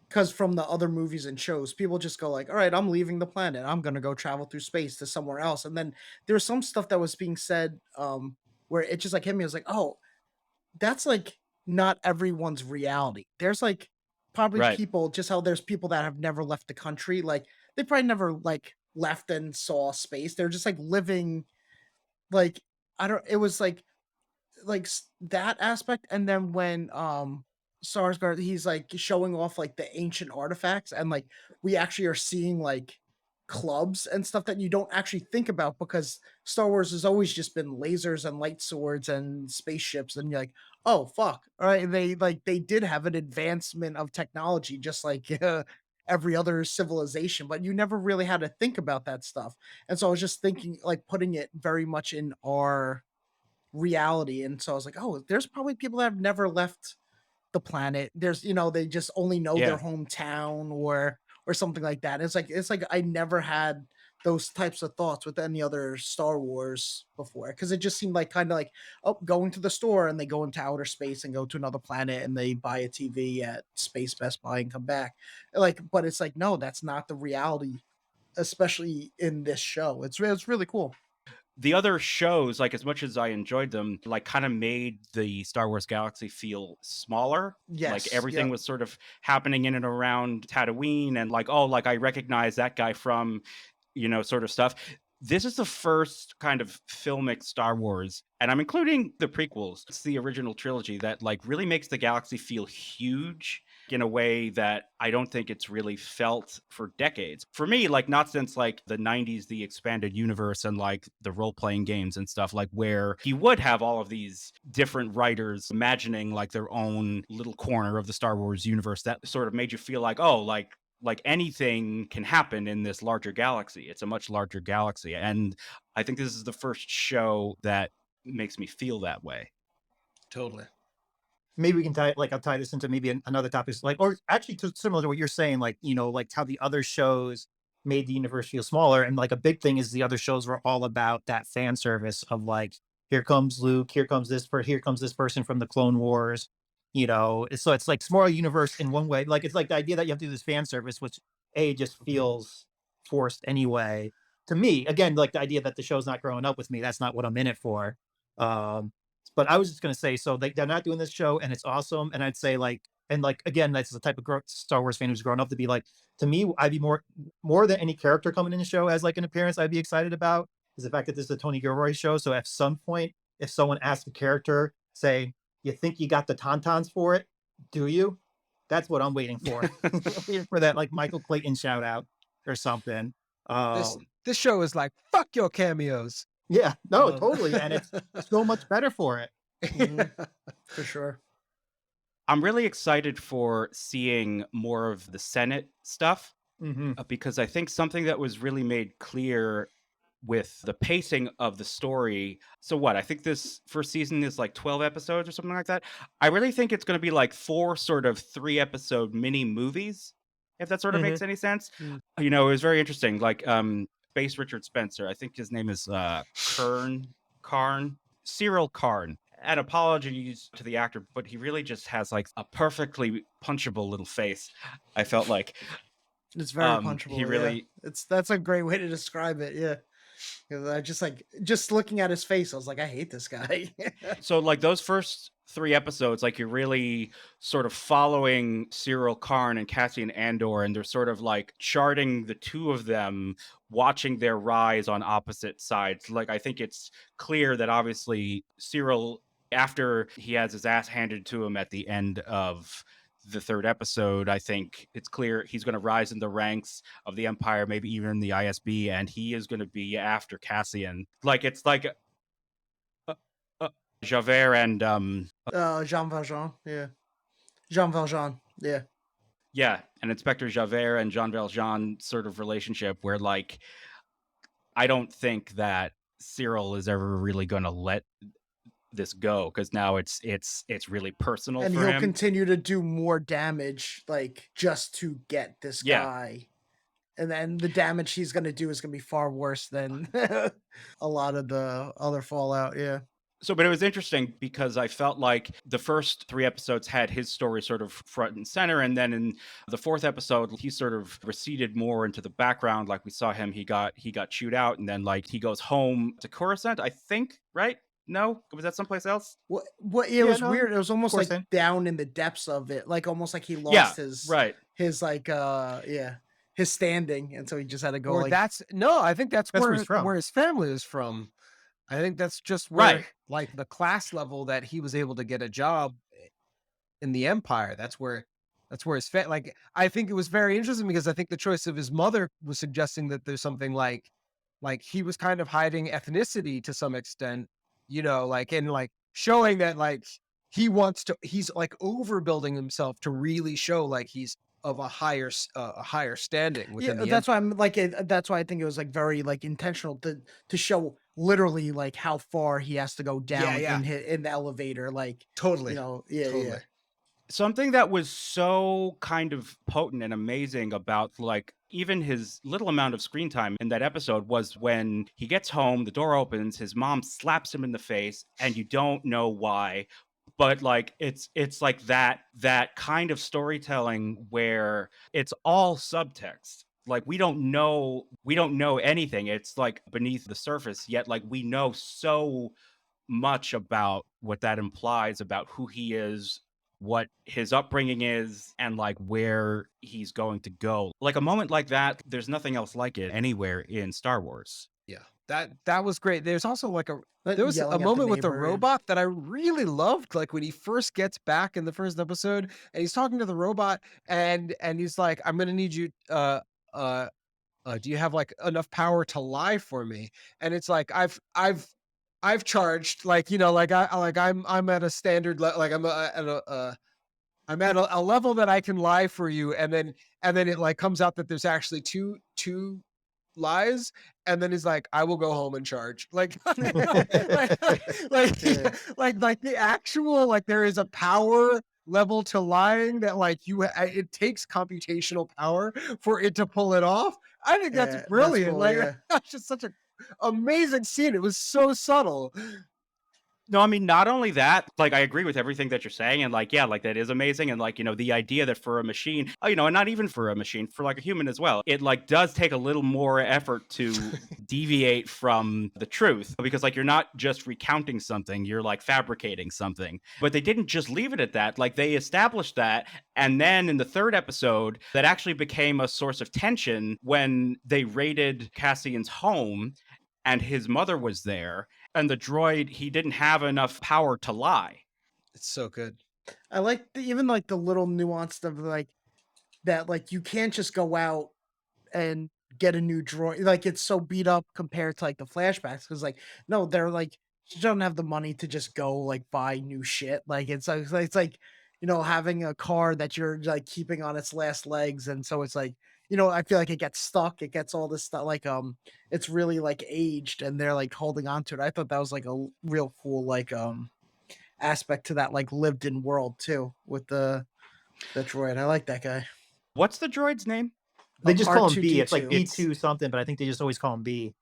S2: because from the other movies and shows, people just go like, all right, I'm leaving the planet, I'm gonna go travel through space to somewhere else. And then there's some stuff that was being said, where it just like hit me. I was like, oh, that's like not everyone's reality. There's like probably
S1: Right.
S2: people, just how there's people that have never left the country, like they probably never like left and saw space. They're just like living, like, I don't, it was like that aspect. And then when Sarsgaard, he's like showing off like the ancient artifacts, and like we actually are seeing like clubs and stuff that you don't actually think about, because Star Wars has always just been lasers and light swords and spaceships, and you're like, oh fuck, all right, they did have an advancement of technology just like every other civilization, but you never really had to think about that stuff. And so I was just thinking, like, putting it very much in our reality. And so I was like, oh, there's probably people that have never left the planet. There's, they just only know their
S1: Yeah.
S2: hometown or something like that. It's like I never had those types of thoughts with any other Star Wars before, because it just seemed like kind of like, oh, going to the store and they go into outer space and go to another planet and they buy a TV at Space Best Buy and come back. Like, but it's like, no, that's not the reality, especially in this show. It's really cool.
S1: The other shows, like as much as I enjoyed them, like kind of made the Star Wars galaxy feel smaller. Like
S2: Yes.
S1: everything
S2: Yep.
S1: was sort of happening in and around Tatooine, and like, oh, like I recognize that guy from, sort of stuff. This is the first kind of filmic Star Wars, and I'm including the prequels. It's the original trilogy that like really makes the galaxy feel huge in a way that I don't think it's really felt for decades. For me, like not since like the 90s, the expanded universe and like the role-playing games and stuff, like where he would have all of these different writers imagining like their own little corner of the Star Wars universe that sort of made you feel like, oh, like anything can happen in this larger galaxy. It's a much larger galaxy. And I think this is the first show that makes me feel that way.
S4: Totally.
S3: Maybe we can I'll tie this into maybe another topic, like, or actually similar to what you're saying, like, like how the other shows made the universe feel smaller. And like a big thing is the other shows were all about that fan service of like, here comes Luke, here comes this person from the Clone Wars, so it's like smaller universe in one way. Like, it's like the idea that you have to do this fan service, which just feels forced anyway. To me, again, like the idea that the show's not growing up with me, that's not what I'm in it for. Um, but I was just gonna say, so they're not doing this show, and it's awesome. And I'd say like, and like again, that's the type of Star Wars fan who's grown up to be like, to me, I'd be more than any character coming in the show as like an appearance, I'd be excited about is the fact that this is a Tony Gilroy show. So at some point, if someone asks a character, say, you think you got the tauntauns for it? Do you? That's what I'm waiting for. Waiting for that like Michael Clayton shout out or something.
S4: This
S3: Um,
S4: this show is like, fuck your cameos.
S3: yeah, no,
S2: Love
S3: totally, and it's so much better for it.
S2: Mhm. For sure.
S1: I'm really excited for seeing more of the Senate stuff
S3: Hmm.
S1: because I think something that was really made clear with the pacing of the story. So what? I think this first season is like 12 episodes or something like that. I really think it's going to be like 4 sort of 3-episode mini movies, if that sort of
S4: Mm-hmm.
S1: makes any sense.
S2: Mm.
S1: You know, it was very interesting. Like Base Richard Spencer, I think his name is Cyril Karn. And apologies to the actor, but he really just has like a perfectly punchable little face. I felt like
S2: It's very
S1: he
S2: punchable. Yeah,
S1: really
S2: that's a great way to describe it. Yeah, 'cause I just looking at his face, I was like, I hate this guy.
S1: so like those first 3 episodes, like you're really sort of following Cyril Karn and Cassian Andor, and they're sort of like charting the two of them, watching their rise on opposite sides. Like I think it's clear that obviously Cyril, after he has his ass handed to him at the end of the 3rd episode, I think it's clear he's going to rise in the ranks of the Empire, maybe even the ISB, and he is going to be after Cassian. Like it's like Javert and
S2: Jean Valjean. Yeah, Jean Valjean. Yeah.
S1: yeah, and Inspector Javert and Jean Valjean sort of relationship where like I don't think that Cyril is ever really going to let this go, because now it's really personal
S2: And
S1: for
S2: he'll
S1: him.
S2: continue to do more damage, like just to get this
S1: Yeah.
S2: guy. And then the damage he's gonna do is gonna be far worse than a lot of the other Fallout. Yeah.
S1: So, but it was interesting because I felt like the first 3 episodes had his story sort of front and center, and then in the 4th episode, he sort of receded more into the background. Like we saw him, he got chewed out, and then like he goes home to Coruscant, I think, right? No, was that someplace else?
S2: What it
S3: Yeah,
S2: was
S3: no,
S2: weird. It was almost like
S3: Coruscant.
S2: down in the depths of it, like almost like he
S1: Yeah,
S2: lost
S1: right.
S2: his like his standing, and so he just had to go
S4: Or
S2: like
S4: that's no, I think that's
S3: That's where
S4: where
S3: he's from.
S4: where his family is from. I think that's just where
S1: Right.
S4: like the class level that he was able to get a job in the Empire. That's where his like I think it was very interesting because I think the choice of his mother was suggesting that there's something like he was kind of hiding ethnicity to some extent, you know, like and like showing that like he's like overbuilding himself to really show like he's of a higher standing within the
S2: that's why I'm like that's why I think it was like very like intentional to show literally like how far he has to go down
S4: yeah.
S2: in the elevator, like
S4: Totally.
S2: you know,
S4: Totally.
S1: Something that was so kind of potent and amazing about like even his little amount of screen time in that episode was when he gets home, the door opens, his mom slaps him in the face, and you don't know why. But like it's like that kind of storytelling where it's all subtext. Like we don't know anything. It's like beneath the surface, yet like we know so much about what that implies about who he is, what his upbringing is, and like where he's going to go. Like a moment like that, there's nothing else like it anywhere in Star Wars.
S4: Yeah. That was great. There's also like
S2: Like
S4: there was a
S2: yelling at the
S4: moment with the
S2: neighbor, yeah.
S4: robot that I really loved, like when he first gets back in the first episode and he's talking to the robot and he's like, I'm gonna need you do you have like enough power to lie for me? And it's like I've charged like, you know, like I'm at a standard like I'm at a level that I can lie for you, and then it like comes out that there's actually two lies, and then he's like, I will go home and charge. Like
S2: Yeah.
S4: like the actual like there is a power level to lying that like it takes computational power for it to pull it off. I think
S2: Yeah,
S4: that's
S2: that's
S4: brilliant.
S2: cool,
S4: Like
S2: yeah.
S4: that's just such a amazing scene. It was so subtle.
S1: No, I mean, not only that, like, I agree with everything that you're saying. And, like, yeah, like, that is amazing. And, like, you know, the idea that for a machine, you know, and not even for a machine, for like a human as well, it, like, does take a little more effort to deviate from the truth because, like, you're not just recounting something, you're, like, fabricating something. But they didn't just leave it at that. Like, they established that. And then in the 3rd episode, that actually became a source of tension when they raided Cassian's home and his mother was there. And the droid, he didn't have enough power to lie.
S4: It's so good.
S2: I like even like the little nuance of like that, like you can't just go out and get a new droid. Like it's so beat up compared to like the flashbacks because like no, they're like you don't have the money to just go like buy new shit. Like it's like you know having a car that you're like keeping on its last legs, and so it's like you know, I feel like it gets stuck. It gets all this stuff like it's really like aged and they're like holding on to it. I thought that was like a real cool like aspect to that like lived in world too with the droid. I like that guy.
S1: What's the droid's name?
S3: They just call him B. It's like
S2: R2D2.
S3: B2 something, but I think they just always call him B.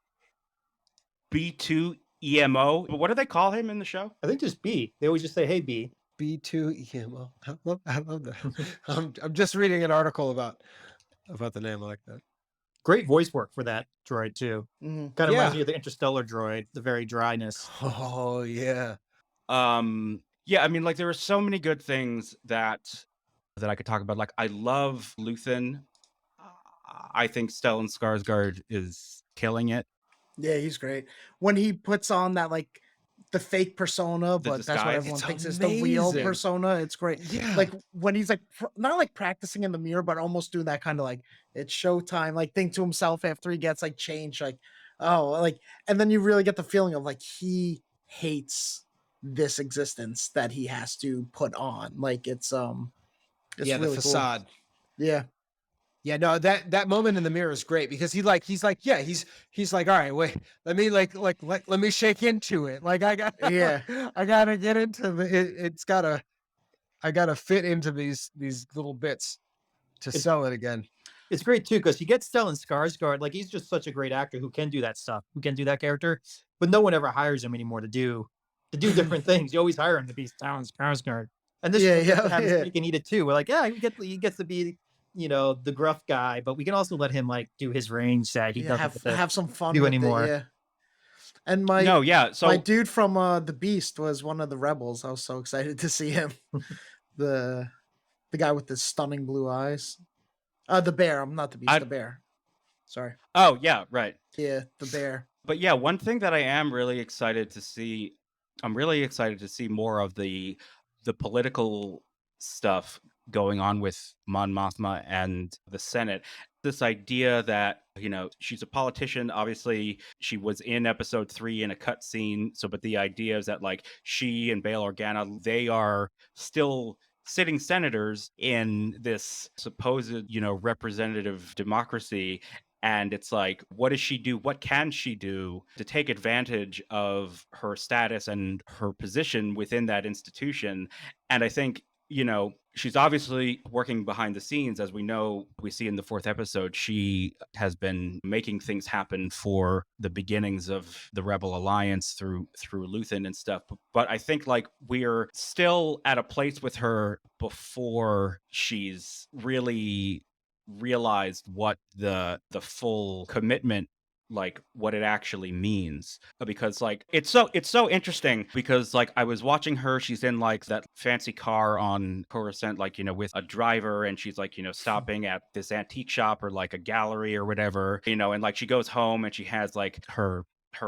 S1: B2 EMO. But what do they call him in the show?
S3: I think just B. They always just say, "Hey, B."
S4: B2 EMO. I love that. I'm just reading an article about the name. I like that.
S3: Great voice work for that droid too.
S2: Mhm.
S3: Kind of
S4: Yeah.
S3: reminds me of the Interstellar droid, the very dryness.
S4: Oh yeah.
S1: Yeah, I mean, like there are so many good things that I could talk about. Like I love Luthen. I think Stellan Skarsgård is killing it.
S2: Yeah, he's great. When he puts on that like the fake persona, but that's what
S1: disguise.
S2: everyone
S4: It's
S2: thinks is the real
S4: amazing.
S2: persona. It's great.
S4: Yeah.
S2: Like when he's like not like practicing in the mirror, but almost doing that kind of like it's showtime, like think to himself after he gets like changed, like oh, like and then you really get the feeling of like he hates this existence that he has to put on. Like it's
S4: yeah,
S2: really
S4: the
S2: cool.
S4: facade.
S2: Yeah.
S4: Yeah, no, that moment in the mirror is great because he's like, yeah, he's like, all right, wait, let me let me shake into it. Like I got,
S2: Yeah.
S4: I gotta get into I gotta fit into these little bits to sell it again.
S3: It's great too because he gets Stellan Skarsgård. Like he's just such a great actor who can do that stuff, who can do that character. But no one ever hires him anymore to do different things. You always hire him to be Stellan Skarsgård. And this
S2: Yeah,
S3: show gets to
S2: yeah,
S3: have his
S2: yeah.
S3: cake and eat it too. We're like, yeah, he gets to be, the gruff guy, but we can also let him like do his range that he
S2: Yeah,
S3: doesn't get to
S2: have some fun
S3: do
S2: with
S3: anymore.
S2: it, yeah. And my
S1: No, yeah. So
S2: my dude from the Beast was one of the rebels. I was so excited to see him. the guy with the stunning blue eyes. The bear. I'm not the Beast.
S1: I-
S2: The bear. Sorry.
S1: oh yeah, right.
S2: Yeah, the bear.
S1: But yeah, one thing that I am really excited to see, I'm really excited to see more of the political stuff going on with Mon Mothma and the Senate. This idea that, she's a politician. Obviously, she was in episode 3 in a cutscene. So, but the idea is that like she and Bail Organa, they are still sitting senators in this supposed, representative democracy. And it's like, what does she do? What can she do to take advantage of her status and her position within that institution? And I think, she's obviously working behind the scenes. As we know, we see in the 4th episode, she has been making things happen for the beginnings of the Rebel Alliance through Luthen and stuff. But I think like we're still at a place with her before she's really realized what the full commitment, like what it actually means. Because like it's so interesting because like I was watching her, she's in like that fancy car on Coruscant, like with a driver, and she's like stopping at this antique shop or like a gallery or whatever, and like she goes home and she has like her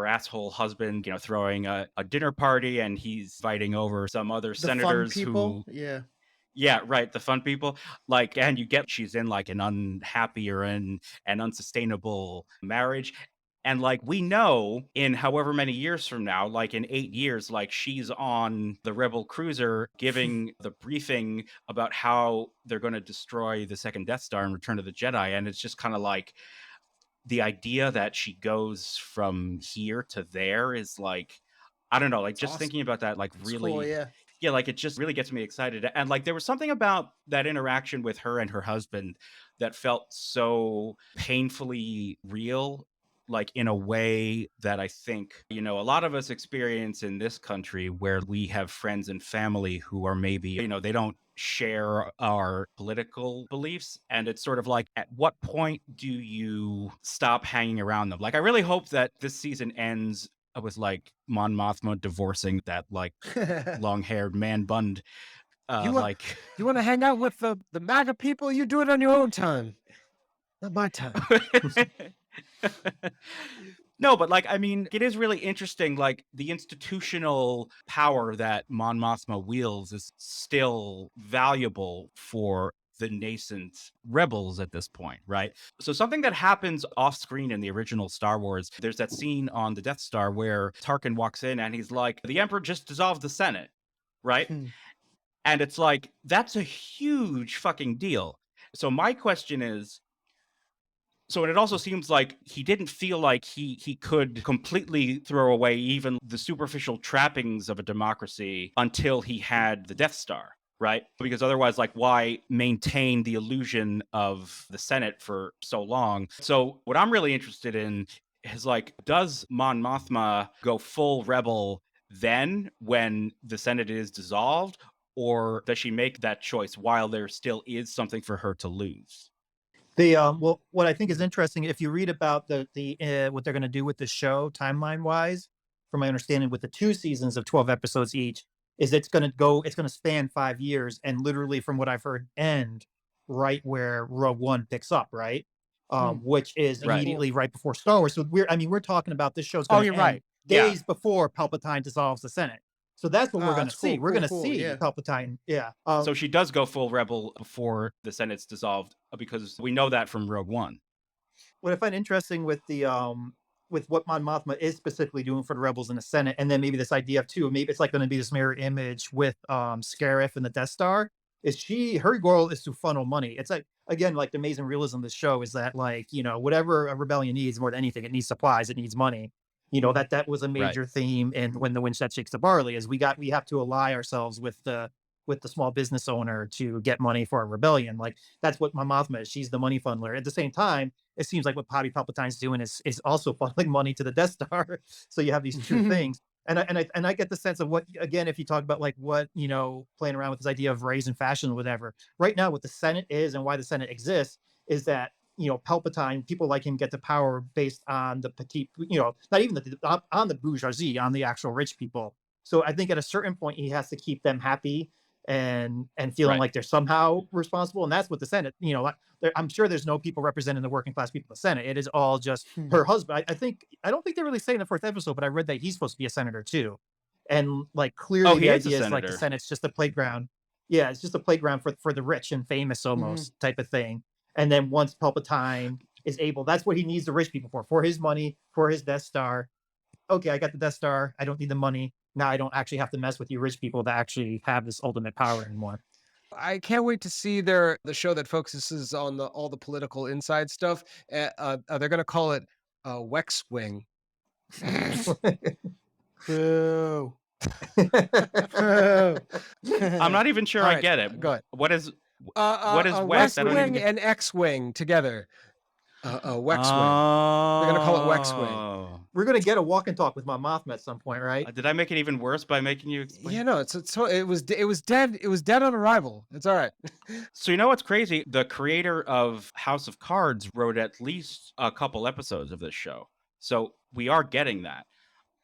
S1: asshole husband, throwing a dinner party, and he's inviting over some other
S2: The fun
S1: senators
S2: people.
S1: who
S2: Yeah.
S1: yeah, right. The fun people, like, and you get she's in like an unhappy or an unsustainable marriage. And like we know in however many years from now, like in 8 years, like she's on the Rebel cruiser giving the briefing about how they're going to destroy the second Death Star in Return of the Jedi. And it's just kind of like the idea that she goes from here to there is like, I don't know, like just
S2: awesome.
S1: thinking about that, like
S2: It's
S1: really
S2: cool, yeah.
S1: yeah, like it just really gets me excited. And like there was something about that interaction with her and her husband that felt so painfully real, like in a way that I think, a lot of us experience in this country where we have friends and family who are maybe, they don't share our political beliefs. And it's sort of like, at what point do you stop hanging around them? Like, I really hope that this season ends with like Mon Mothma divorcing that like long-haired man bun,
S4: You want
S1: like
S4: you want to hang out with the MAGA people? You do it on your own time, not my time.
S1: no, but like I mean, it is really interesting. Like the institutional power that Mon Mothma wields is still valuable for the nascent rebels at this point, right? So something that happens off screen in the original Star Wars, there's that scene on the Death Star where Tarkin walks in and he's like, the Emperor just dissolved the Senate, right? And it's like, that's a huge fucking deal. So my question is, So it also seems like he didn't feel like he could completely throw away even the superficial trappings of a democracy until he had the Death Star, right? Because otherwise, like, why maintain the illusion of the Senate for so long? So what I'm really interested in is, like, does Mon Mothma go full rebel then when the Senate is dissolved, or does she make that choice while there still is something for her to lose?
S3: The well, what I think is interesting, if you read about the what they're going to do with the show timeline wise, from my understanding, with the 2 seasons of 12 episodes each, is it's going to span 5 years, and literally, from what I've heard, end right where Rogue One picks up, right?
S2: Hmm.
S3: Which is
S1: Right.
S2: Cool.
S3: immediately right before Star Wars. So we're talking about this show's
S4: Oh,
S3: going
S4: you're
S3: to end
S4: right.
S1: Yeah.
S3: days before Palpatine dissolves the Senate. So that's what we're
S2: Oh,
S3: going to
S2: that's
S3: see.
S2: cool.
S3: We're going to
S2: Cool.
S3: see
S2: Yeah.
S3: Palpatine. Yeah.
S1: So she does go full rebel before the Senate's dissolved because we know that from Rogue One.
S3: What I find interesting with what Mon Mothma is specifically doing for the rebels in the Senate, and then maybe this idea of too, maybe it's like going to be this mirror image with Scarif and the Death Star. Is her goal is to funnel money? It's like, again, like the amazing realism of the show is that, like, whatever a rebellion needs more than anything, it needs supplies, it needs money. That was a
S1: Right.
S3: major theme, and when the wind set shakes the barley, is we have to ally ourselves with the small business owner to get money for a rebellion. Like, that's what my Mothma is. She's the money funneler. At the same time, it seems like what Padme Palpatine's doing is also funneling money to the Death Star. So you have these two things. And I get the sense of what, again, if you talk about like what, playing around with this idea of race and fashion or whatever, right now what the Senate is and why the Senate exists is that, Palpatine, people like him get the power based on the petite, not even on the bourgeoisie, on the actual rich people. So I think at a certain point he has to keep them happy and feeling
S1: Right.
S3: like they're somehow responsible. And that's what the Senate, I'm sure there's no people representing the working class people in the Senate. It is all just
S2: Hmm.
S3: her husband. I don't think they really say in the 4th episode, but I read that he's supposed to be a senator too. And like
S1: Oh,
S3: clearly
S1: he
S3: the
S1: is a
S3: idea is like the
S1: senator.
S3: Senate's just a playground. Yeah, it's just a playground for the rich and famous
S2: Mhm.
S3: almost type of thing. And then once Palpatine is able, that's what he needs the rich people for his money, for his Death Star. Okay, I got the Death Star. I don't need the money. Now I don't actually have to mess with you rich people that actually have this ultimate power anymore.
S4: I can't wait to see the show that focuses on all the political inside stuff. They're gonna call it Wex Wing.
S2: Boo. Boo.
S1: I'm not even sure
S4: All
S1: I
S4: right,
S1: get it.
S4: go ahead.
S1: What is
S4: A
S1: Wex?
S4: West
S1: I don't even
S4: Wing
S1: get.
S4: and X Wing together. A Wex Wing. They're gonna call it Wex Wing.
S1: Oh.
S3: We're gonna get a walk and talk with my Mothma at some point, right?
S1: Did I make it even worse by making you
S4: Yeah,
S1: explain?
S4: no, it was dead. It was dead on arrival. It's all right.
S1: So you know what's crazy? The creator of House of Cards wrote at least a couple episodes of this show. So we are getting that.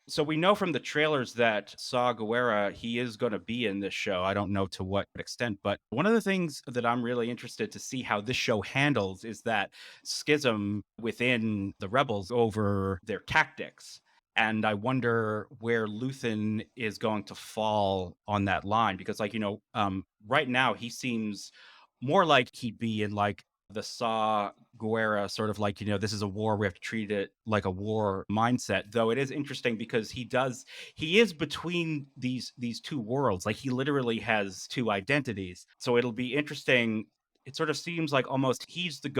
S1: So we know from the trailers that Saw Gerrera, he is going to be in this show. I don't know to what extent, but one of the things that I'm really interested to see how this show handles is that schism within the rebels over their tactics. And I wonder where Luthen is going to fall on that line because, like, right now he seems more like he'd be in like the Saw Gerrera sort of like, this is a war, we have to treat it like a war mindset. Though it is interesting because he is between these two worlds. Like, he literally has two identities. So it'll be interesting. It sort of seems like almost he's the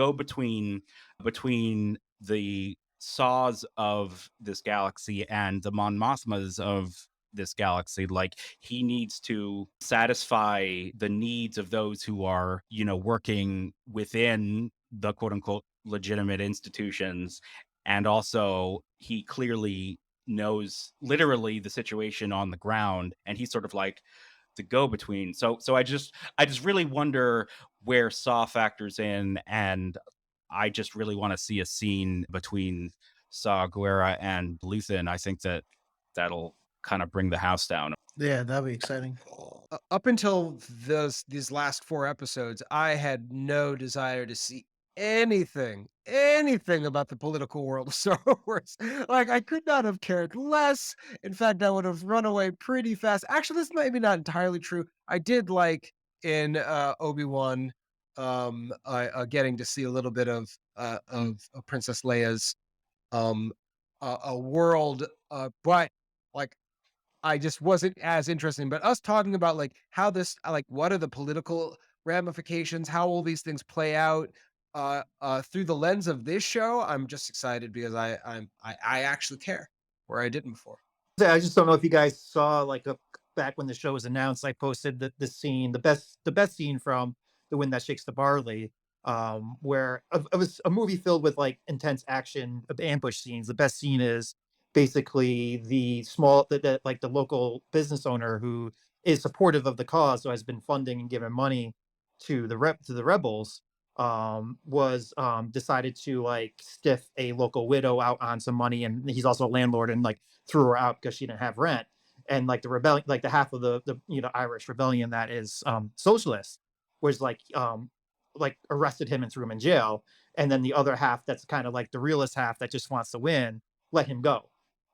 S1: between the Saws of this galaxy and the Mon Mothmas of this galaxy. Like, he needs to satisfy the needs of those who are, working within the quote unquote legitimate institutions. And also, he clearly knows literally the situation on the ground, and he's sort of like the go between. So I just really wonder where Saw factors in, and I just really want to see a scene between Saw Gerrera and Luthen. I think that'll kind of bring the house down.
S2: Yeah, that'd be exciting.
S4: Up until these last 4 episodes, I had no desire to see anything about the political world of Star Wars. Like, I could not have cared less. In fact, I would have run away pretty fast. Actually, this might be not entirely true. I did like in Obi-Wan, getting to see a little bit of Princess Leia's um a world, but like I just wasn't as interesting. But us talking about like how this, like, what are the political ramifications, how all these things play out, through the lens of this show, I'm just excited because I actually care where I didn't before.
S3: Yeah, I just don't know if you guys saw back when the show was announced. I posted the scene, the best scene from The Wind That Shakes the Barley, where it was a movie filled with like intense action of ambush scenes. The best scene is basically the local business owner who is supportive of the cause, so has been funding and giving money to the rebels. Was decided to like stiff a local widow out on some money, and he's also a landlord, and like threw her out because she didn't have rent. And like the rebellion, like the half of the Irish rebellion that is socialist, was like arrested him and threw him in jail. And then the other half, that's kind of like the realist half that just wants to win, let him go.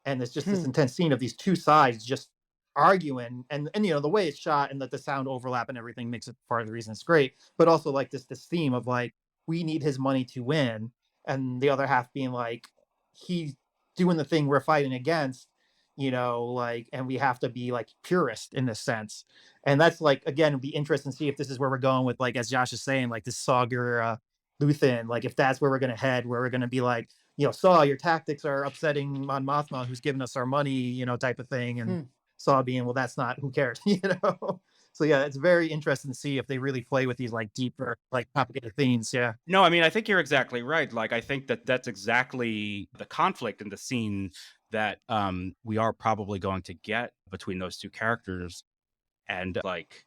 S3: And it's just this
S2: Hmm.
S3: intense scene of these two sides just arguing, and the way it's shot and that the sound overlap and everything makes it part of the reason it's great. But also like this theme of like, we need his money to win, and the other half being like, he's doing the thing we're fighting against, like, and we have to be like purist in this sense. And that's like, again, it'd be interesting to see if this is where we're going with, like, as Josh is saying, like this Sagar Luthen, like if that's where we're gonna head, where we're gonna be like, Saw, your tactics are upsetting Mon Mothma, who's giving us our money, type of thing. And
S2: Hmm.
S3: Saw being, well, that's not, who cares, So yeah, it's very interesting to see if they really play with these like deeper, like complicated themes. Yeah.
S1: No, I mean, I think you're exactly right. Like, I think that that's exactly the conflict in the scene that we are probably going to get between those two characters. And like,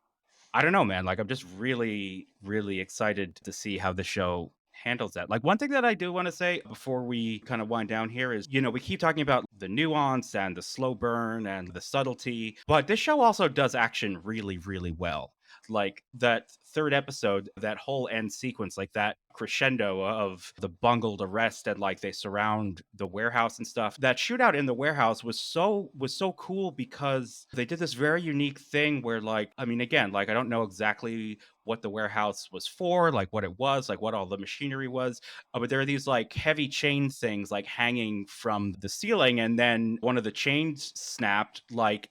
S1: I don't know, man. Like, I'm just really, really excited to see how the show handles that. Like, one thing that I do want to say before we kind of wind down here is, we keep talking about the nuance and the slow burn and the subtlety, but this show also does action really, really well. Like that third episode, that whole end sequence, like that crescendo of the bungled arrest and like they surround the warehouse and stuff. That shootout in the warehouse was so cool because they did this very unique thing where, like, I mean, again, like, I don't know exactly what the warehouse was for, like what it was, like what all the machinery was, but there are these like heavy chain things like hanging from the ceiling, and then one of the chains snapped, like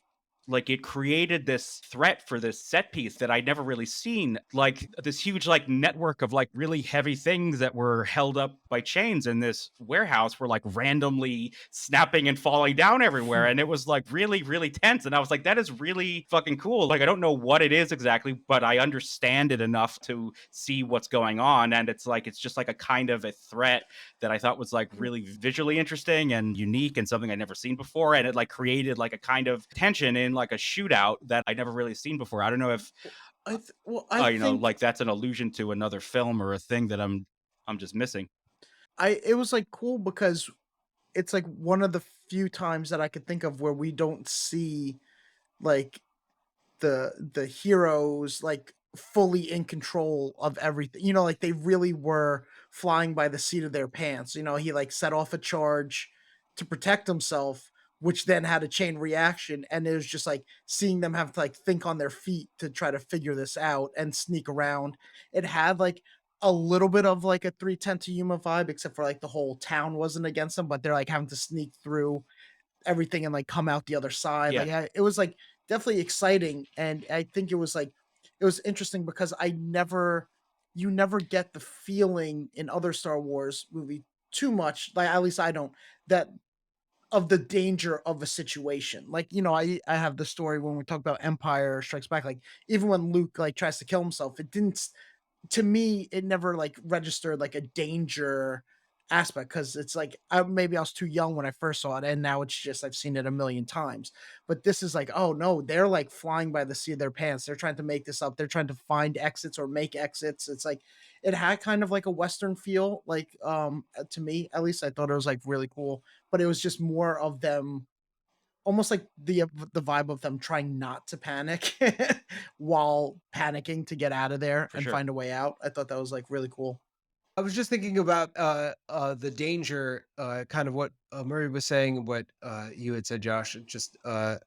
S1: it created this threat for this set piece that I'd never really seen. Like this huge like network of like really heavy things that were held up by chains in this warehouse were like randomly snapping and falling down everywhere. And it was like really, really tense. And I was like, that is really fucking cool. Like, I don't know what it is exactly, but I understand it enough to see what's going on. And it's like, it's just like a kind of a threat that I thought was like really visually interesting and unique and something I'd never seen before. And it like created like a kind of tension in like a shootout that I'd never really seen before. I don't know if
S2: I think
S1: like that's an allusion to another film or a thing that I'm just missing.
S2: it was like cool because it's like one of the few times that I could think of where we don't see like the heroes like fully in control of everything. Like they really were flying by the seat of their pants. He like set off a charge to protect himself, which then had a chain reaction, and it was just like seeing them have to like think on their feet to try to figure this out and sneak around. It had like a little bit of like a 310 to Yuma vibe, except for like the whole town wasn't against them, but they're like having to sneak through everything and like come out the other side.
S1: Yeah.
S2: It was like definitely exciting, and I think it was interesting because you never get the feeling in other Star Wars movie too much. Like at least I don't, that of the danger of a situation. Like, I have the story when we talk about Empire Strikes Back. Like even when Luke like tries to kill himself, it didn't to me, it never like registered like a danger aspect because it's like maybe I was too young when I first saw it, and now it's just I've seen it a million times. But this is like, oh no, they're like flying by the seat of their pants. They're trying to make this up. They're trying to find exits or make exits. It's like it had kind of like a Western feel, like to me at least. I thought it was like really cool, but it was just more of them almost like the vibe of them trying not to panic while panicking to get out of there
S1: For
S2: and
S1: sure.
S2: find a way out. I thought that was like really cool.
S4: I was just thinking about the danger, kind of what Murray was saying, what you had said, Josh. Just of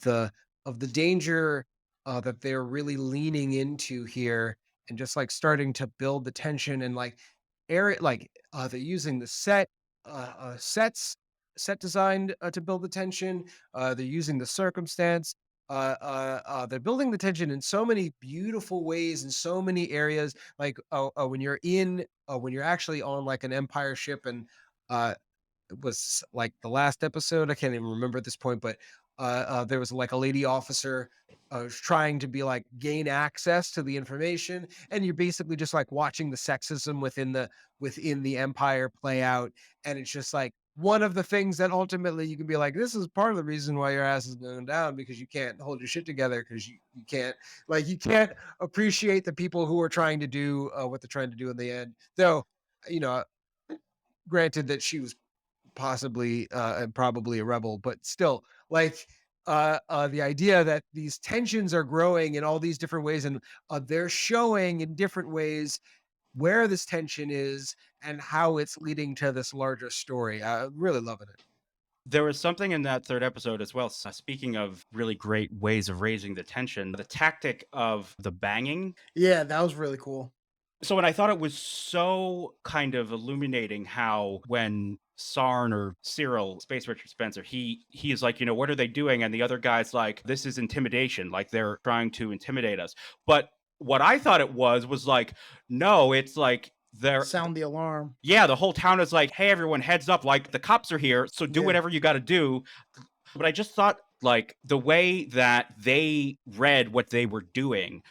S4: the danger that they're really leaning into here, and just like starting to build the tension and like area, like they're using the set design to build the tension. They're using the circumstance. they're building the tension in so many beautiful ways in so many areas. Like when you're actually on like an Empire ship, and it was like the last episode. I can't even remember at this point, but there was like a lady officer trying to be like gain access to the information, and you're basically just like watching the sexism within the empire play out, and it's just like one of the things that ultimately you can be like, this is part of the reason why your ass is going down, because you can't hold your shit together, because you can't like you can't appreciate the people who are trying to do what they're trying to do in the end. Though, you know, granted that she was possibly and probably a rebel, but still, like the idea that these tensions are growing in all these different ways, and they're showing in different ways where this tension is and how it's leading to this larger story. Really loving it.
S1: There was something in that third episode as well. Speaking of really great ways of raising the tension, the tactic of the banging.
S2: Yeah, that was really cool.
S1: So, and I thought it was so kind of illuminating how when Sarn or Cyril, Space Richard Spencer, he is like, what are they doing? And the other guy's like, this is intimidation. Like they're trying to intimidate us. But what I thought it was like, no, it's like they're
S2: Sound the alarm.
S1: yeah, the whole town is like, hey, everyone, heads up, like the cops are here, so do
S2: Yeah.
S1: whatever you got to do. But I just thought, like, the way that they read what they were doing,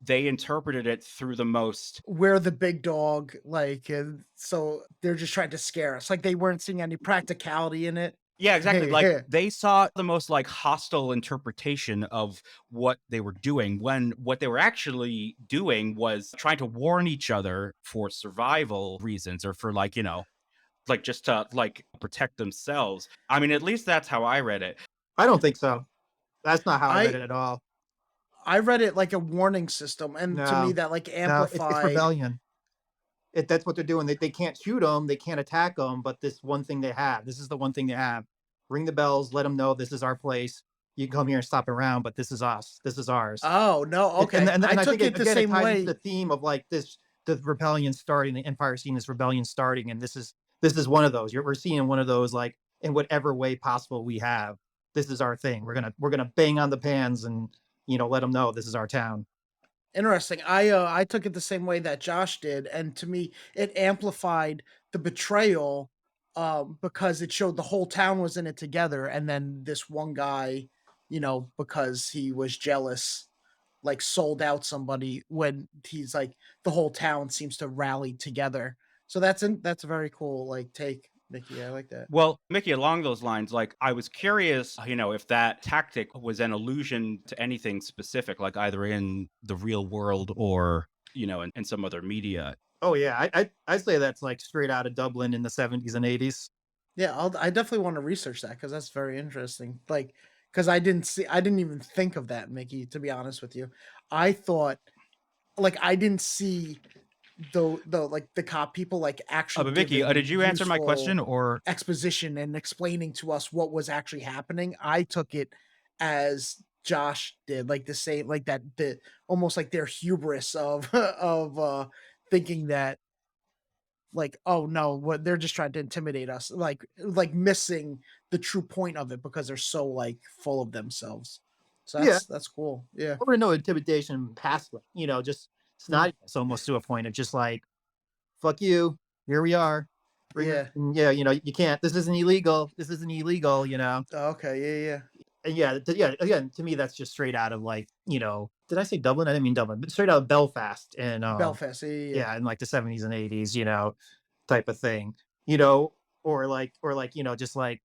S1: they interpreted it through the most.
S2: We're the big dog, like, so they're just trying to scare us. Like they weren't seeing any practicality in it.
S1: Yeah, exactly. Like
S2: Yeah.
S1: they saw the most like hostile interpretation of what they were doing, when what they were actually doing was trying to warn each other for survival reasons, or for like, like just to like protect themselves. I mean, at least that's how I read it.
S3: I don't think so. That's not how I read
S2: I
S3: it at all.
S2: I read it like a warning system, and to me
S3: No,
S2: that like
S3: no, it's
S2: amplified.
S3: rebellion. That's what they're doing. They can't shoot them, they can't attack them, but this one thing they have. This is the one thing they have. Ring the bells, let them know this is our place. You can come here and stop around, but this is us. This is ours.
S2: Oh no, okay.
S3: And
S2: I
S3: I
S2: took
S3: think
S2: it the
S3: again, it
S2: same
S3: ties into
S2: way.
S3: the theme of like this, the rebellion starting, the empire seeing this rebellion starting, and this is one of those. We're seeing one of those, like, in whatever way possible we have. This is our thing. We're gonna bang on the pans and let them know this is our town.
S2: Interesting. I took it the same way that Josh did, and to me, it amplified the betrayal, because it showed the whole town was in it together, and then this one guy, because he was jealous, like sold out somebody when he's like the whole town seems to rally together. So that's a very cool like take, Mickey. I like that.
S1: Well, Mickey, along those lines, like I was curious, if that tactic was an allusion to anything specific, like either in the real world or, in some other media.
S3: Oh yeah, I say that's like straight out of Dublin in the 70s and 80s.
S2: Yeah, I definitely want to research that because that's very interesting. Like, because I didn't even think of that, Mickey. To be honest with you, I thought, like, I didn't see the like the cop people like actually
S1: But Mickey,
S2: giving
S1: did you answer my question,
S2: useful
S1: or
S2: exposition and explaining to us what was actually happening. I took it as Josh did, like the same, like that, the almost like their hubris of of thinking that like, oh no, what they're just trying to intimidate us, like missing the true point of it because they're so like full of themselves. So
S3: Yeah,
S2: that's cool. Yeah.
S3: over no intimidation pathway. Just
S2: Mm,
S3: snottiness almost to a point of just like, fuck you. Here we are.
S2: yeah.
S3: Yeah, you can't. This isn't illegal. This isn't illegal.
S2: Oh, okay. Yeah. Yeah.
S3: And yeah, yeah. Again, to me, that's just straight out of like, did I say Dublin? I didn't mean Dublin, but straight out of Belfast, and
S2: Belfast. Yeah. Yeah. Yeah.
S3: yeah, in like the 70s and 80s, type of thing, or like, just like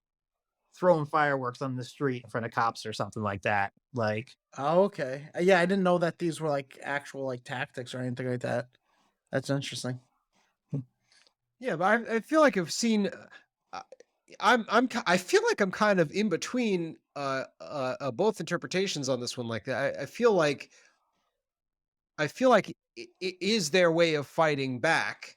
S3: throwing fireworks on the street in front of cops or something like that. Like,
S2: Oh, okay. Yeah, I didn't know that these were like actual like tactics or anything like that. That's interesting.
S4: Yeah, but I feel like I've seen. Uh, I feel like I'm kind of in between both interpretations on this one. Like I feel like it is their way of fighting back,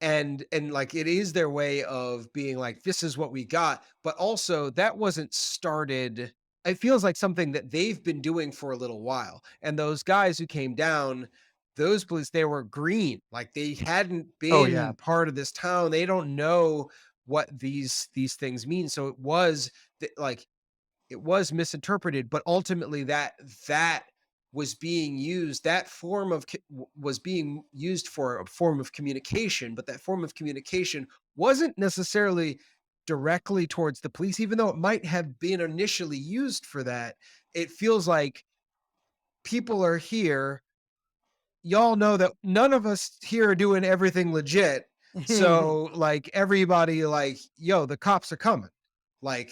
S4: and like it is their way of being like, this is what we got, but also that wasn't started. It feels like something that they've been doing for a little while, and those guys who came down, those police, they were green, like they hadn't
S3: oh yeah,
S4: been part of this town, they don't know what these things mean. So it was like misinterpreted, but ultimately that was being used, that form of was being used for a form of communication, but that form of communication wasn't necessarily directly towards the police, even though it might have been initially used for that. It feels like people are here. Y'all know that none of us here are doing everything legit. So like everybody like, yo, the cops are coming. Like,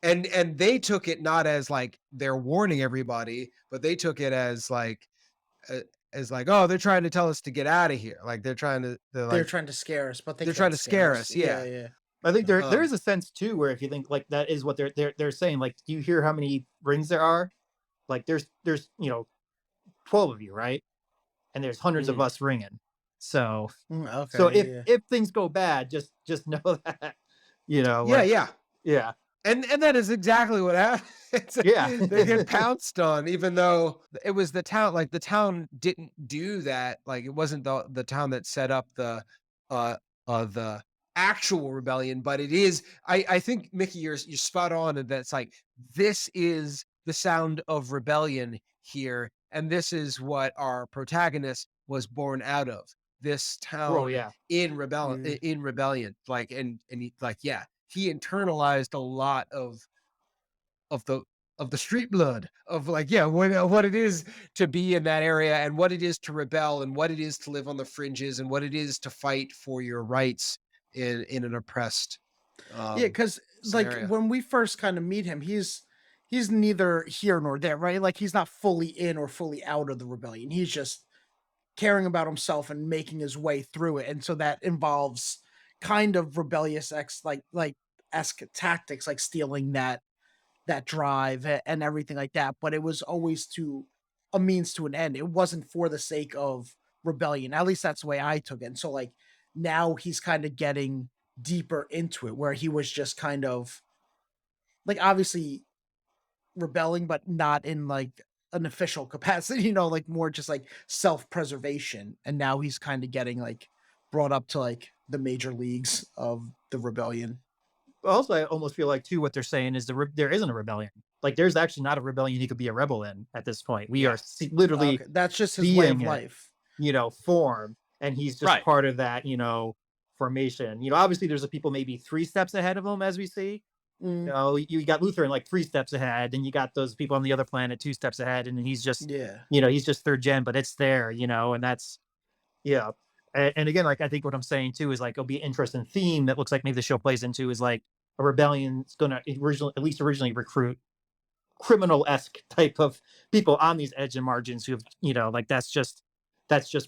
S4: and they took it not as like they're warning everybody, but they took it uh, as like, oh, they're trying to tell us to get out of here. Like
S2: They're trying to scare us, but they
S4: they're trying
S2: can't
S4: to
S2: scare
S4: scare
S2: us.
S4: us.
S2: Yeah,
S4: Yeah.
S2: yeah.
S3: I think there
S4: Um,
S3: is a sense too where if you think like that is what they're saying. Like, do you hear how many rings there are? Like, there's 12 of you, right? And there's hundreds of
S1: Mhm.
S3: us ringing. So so
S2: Okay,
S3: if
S2: yeah.
S3: if things go bad, just know that
S4: yeah,
S3: like
S4: yeah.
S3: yeah
S4: And that is exactly what happened.
S3: yeah
S4: They get pounced on, even though it was the town. Like the town didn't do that. Like it wasn't the town that set up uh the actual rebellion, but it is. I think Mickey, you're spot on, and that's like this is the sound of rebellion here, and this is what our protagonist was born out of. This
S3: oh
S4: town
S3: yeah
S2: Mm.
S4: in rebellion, like like yeah, he internalized a lot of the of the street blood of like yeah what it is to be in that area and what it is to rebel and what it is to live on the fringes and what it is to fight for your rights in an oppressed
S2: Yeah, because like
S4: scenario.
S2: when we first kind of meet him, he's neither here nor there, right? Like he's not fully in or fully out of the rebellion. He's just caring about himself and making his way through it. And so that involves kind of rebellious like esque tactics, like stealing that drive and everything like that. But it was always to a means to an end. It wasn't for the sake of rebellion. At least that's the way I took it. And so like now he's kind of getting deeper into it where he was just kind of like obviously rebelling, but not in like an official capacity, like more just like self-preservation. And now he's kind of getting like brought up to like the major leagues of the rebellion.
S3: also I almost feel like too what they're saying is there isn't a rebellion. Like there's actually not a rebellion he could be a rebel in at this point. We
S4: Yeah.
S3: are literally
S2: Okay, that's just his way of
S3: seeing it
S2: life.
S3: form, and he's just
S1: Right.
S3: part of that formation. Obviously there's a people maybe 3 steps ahead of him, as we see.
S2: Mm,
S3: You got Luther in like 3 steps ahead, and you got those people on the other planet 2 steps ahead, and then he's just,
S2: yeah.
S3: he's just third gen, but it's there, and that's yeah. And again, like I think what I'm saying too is like it'll be an interesting theme that looks like maybe the show plays into is like a rebellion's gonna originally recruit criminal esque type of people on these edge and margins who have, like that's just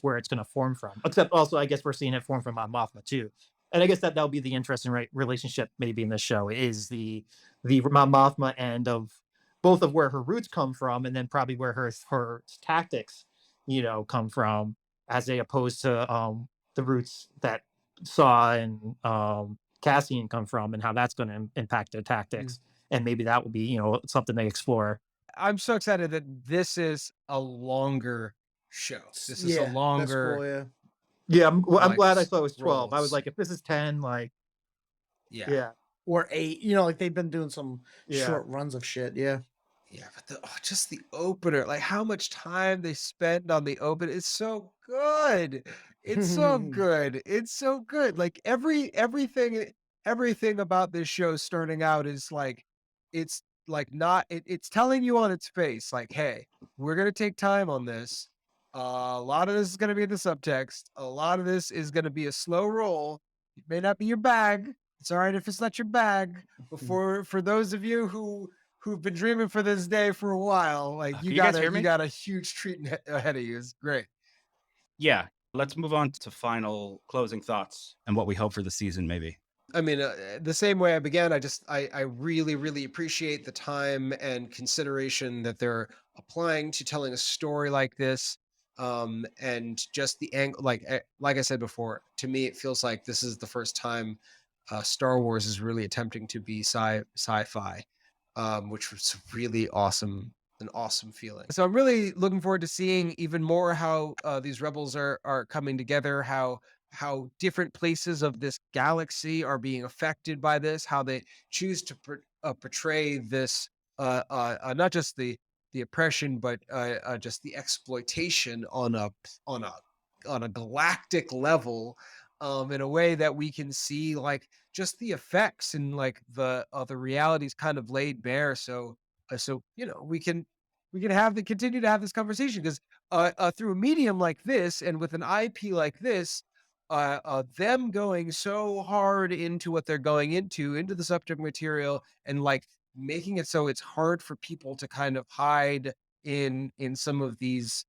S3: where it's going to form from. Except also, I guess we're seeing it form from Mothma too, and I guess that'll be the interesting relationship maybe in this show is the Mothma end of both of where her roots come from, and then probably where her tactics, come from, as they opposed to the roots that Saw and Cassian come from, and how that's going to impact their
S2: Mm.
S3: tactics, and maybe that would be something they explore.
S4: I'm so excited that this is a longer show. This is a
S2: Yeah, that's
S4: longer
S2: cool. Yeah.
S3: Yeah, I'm
S4: like
S3: glad I thought it was 12. I was
S4: roles.
S3: like, if this is 10, like,
S4: Yeah.
S3: yeah,
S2: Or 8, like they've been doing some
S3: yeah.
S2: short runs of shit. Yeah.
S4: Yeah, but just the opener, like how much time they spend on the open is so good. It's so good. It's so good. Like everything about this show starting out is like it's like not it's telling you on its face like, hey, we're gonna take time on this. A lot of this is gonna be in the subtext. A lot of this is gonna be a slow roll. It may not be your bag. It's all right if it's not your bag. But for those of you who've been dreaming for this day for a while, like
S1: Can you guys hear
S4: you
S1: me?
S4: got a huge treat ahead of you. It's great.
S1: Yeah. Let's move on to final closing thoughts and what we hope for the season, maybe.
S4: I mean, the same way I began, I really, really appreciate the time and consideration that they're applying to telling a story like this. And just the angle, like I said before, to me, it feels like this is the first time Star Wars is really attempting to be sci-fi, which was really awesome, an awesome feeling. So I'm really looking forward to seeing even more how these rebels are coming together, how different places of this galaxy are being affected by this, how they choose to portray this not just the oppression, but just the exploitation on a on a galactic level, in a way that we can see like just the effects and like the realities kind of laid bare. So you know we can have the continue to have this conversation because through a medium like this and with an IP like this, them going so hard into what they're going into the subject material and like making it so it's hard for people to kind of hide in some of these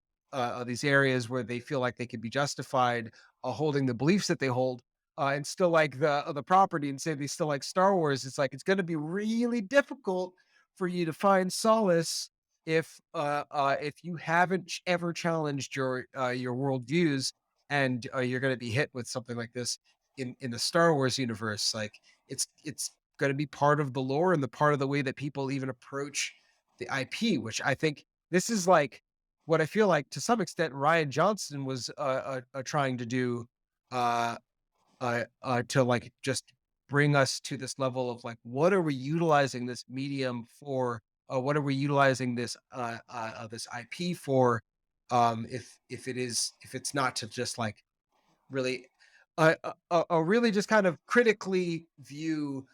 S4: areas where they feel like they could be justified holding the beliefs that they hold and still like the property and say they still like Star Wars. It's like it's going to be really difficult for you to find solace if you haven't ever challenged your worldviews and you're going to be hit with something like this in the Star Wars universe. Like it's going to be part of the lore and the part of the way that people even approach the IP, which I think this is like what I feel like to some extent Ryan Johnson was trying to do to like just bring us to this level of like what are we utilizing this medium for? What are we utilizing this IP for? If it's not to just like really really just kind of critically view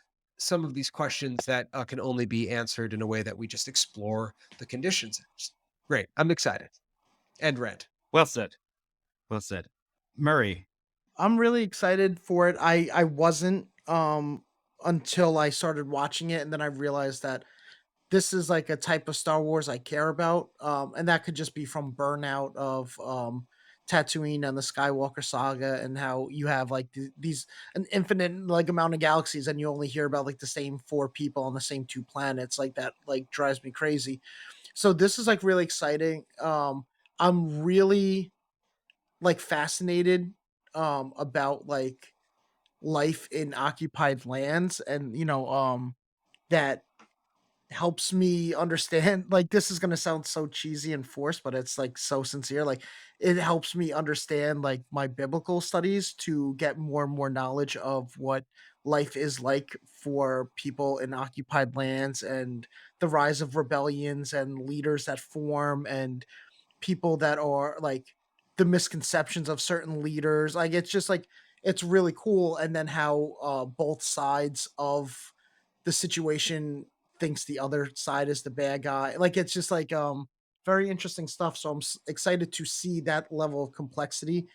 S4: some of these questions that can only be answered in a way that we just explore the conditions. Great. I'm excited. And Rent.
S1: Well said. Well said. Murray.
S2: I'm really excited for it. I wasn't until I started watching it, and then I realized that this is like a type of Star Wars I care about. And that could just be from burnout of Tatooine and the Skywalker saga, and how you have like these an infinite like amount of galaxies, and you only hear about like the same four people on the same two planets. Like that like drives me crazy. So this is like really exciting. I'm really like fascinated about like life in occupied lands, and that helps me understand like this is going to sound so cheesy and forced, but it's like so sincere. Like it helps me understand like my biblical studies to get more and more knowledge of what life is like for people in occupied lands, and the rise of rebellions and leaders that form, and people that are like the misconceptions of certain leaders. Like it's just like it's really cool. And then how both sides of the situation thinks the other side is the bad guy. Like it's just like very interesting stuff. So I'm excited to see that level of complexity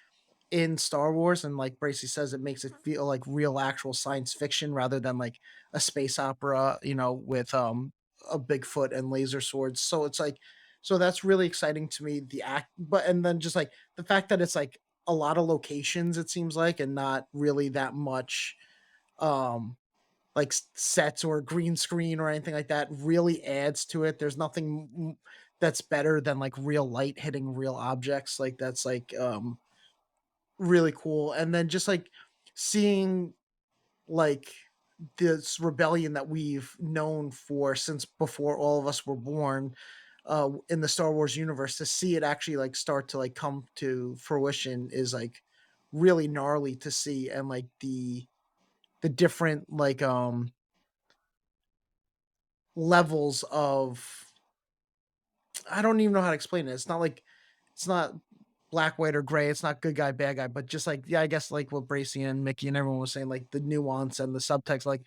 S2: in Star Wars. And like Bracey says, it makes it feel like real actual science fiction rather than like a space opera, with a Bigfoot and laser swords. So it's like so that's really exciting to me. The act but and then just like the fact that it's like a lot of locations, it seems like, and not really that much um like sets or green screen or anything like that really adds to it. There's nothing that's better than like real light hitting real objects. Like that's like really cool. And then just like seeing like this rebellion that we've known for since before all of us were born in the Star Wars universe, to see it actually like start to like come to fruition is like really gnarly to see. And like the different like levels of I don't even know how to explain it. It's not like it's not black, white, or gray. It's not good guy, bad guy, but just like yeah, I guess like what Bracey and Mickey and everyone was saying, like the nuance and the subtext, like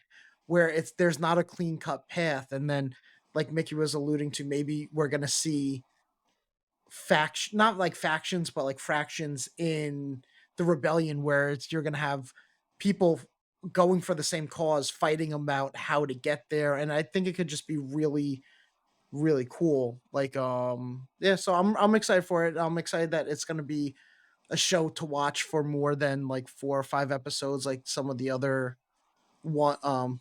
S2: where it's there's not a clean cut path. And then like Mickey was alluding to, maybe we're gonna see faction not like factions, but like fractions in the rebellion, where it's you're gonna have people going for the same cause, fighting about how to get there. And I think it could just be really really cool. Like yeah, so I'm excited for it. I'm excited that it's going to be a show to watch for more than like 4 or 5 episodes like some of the other one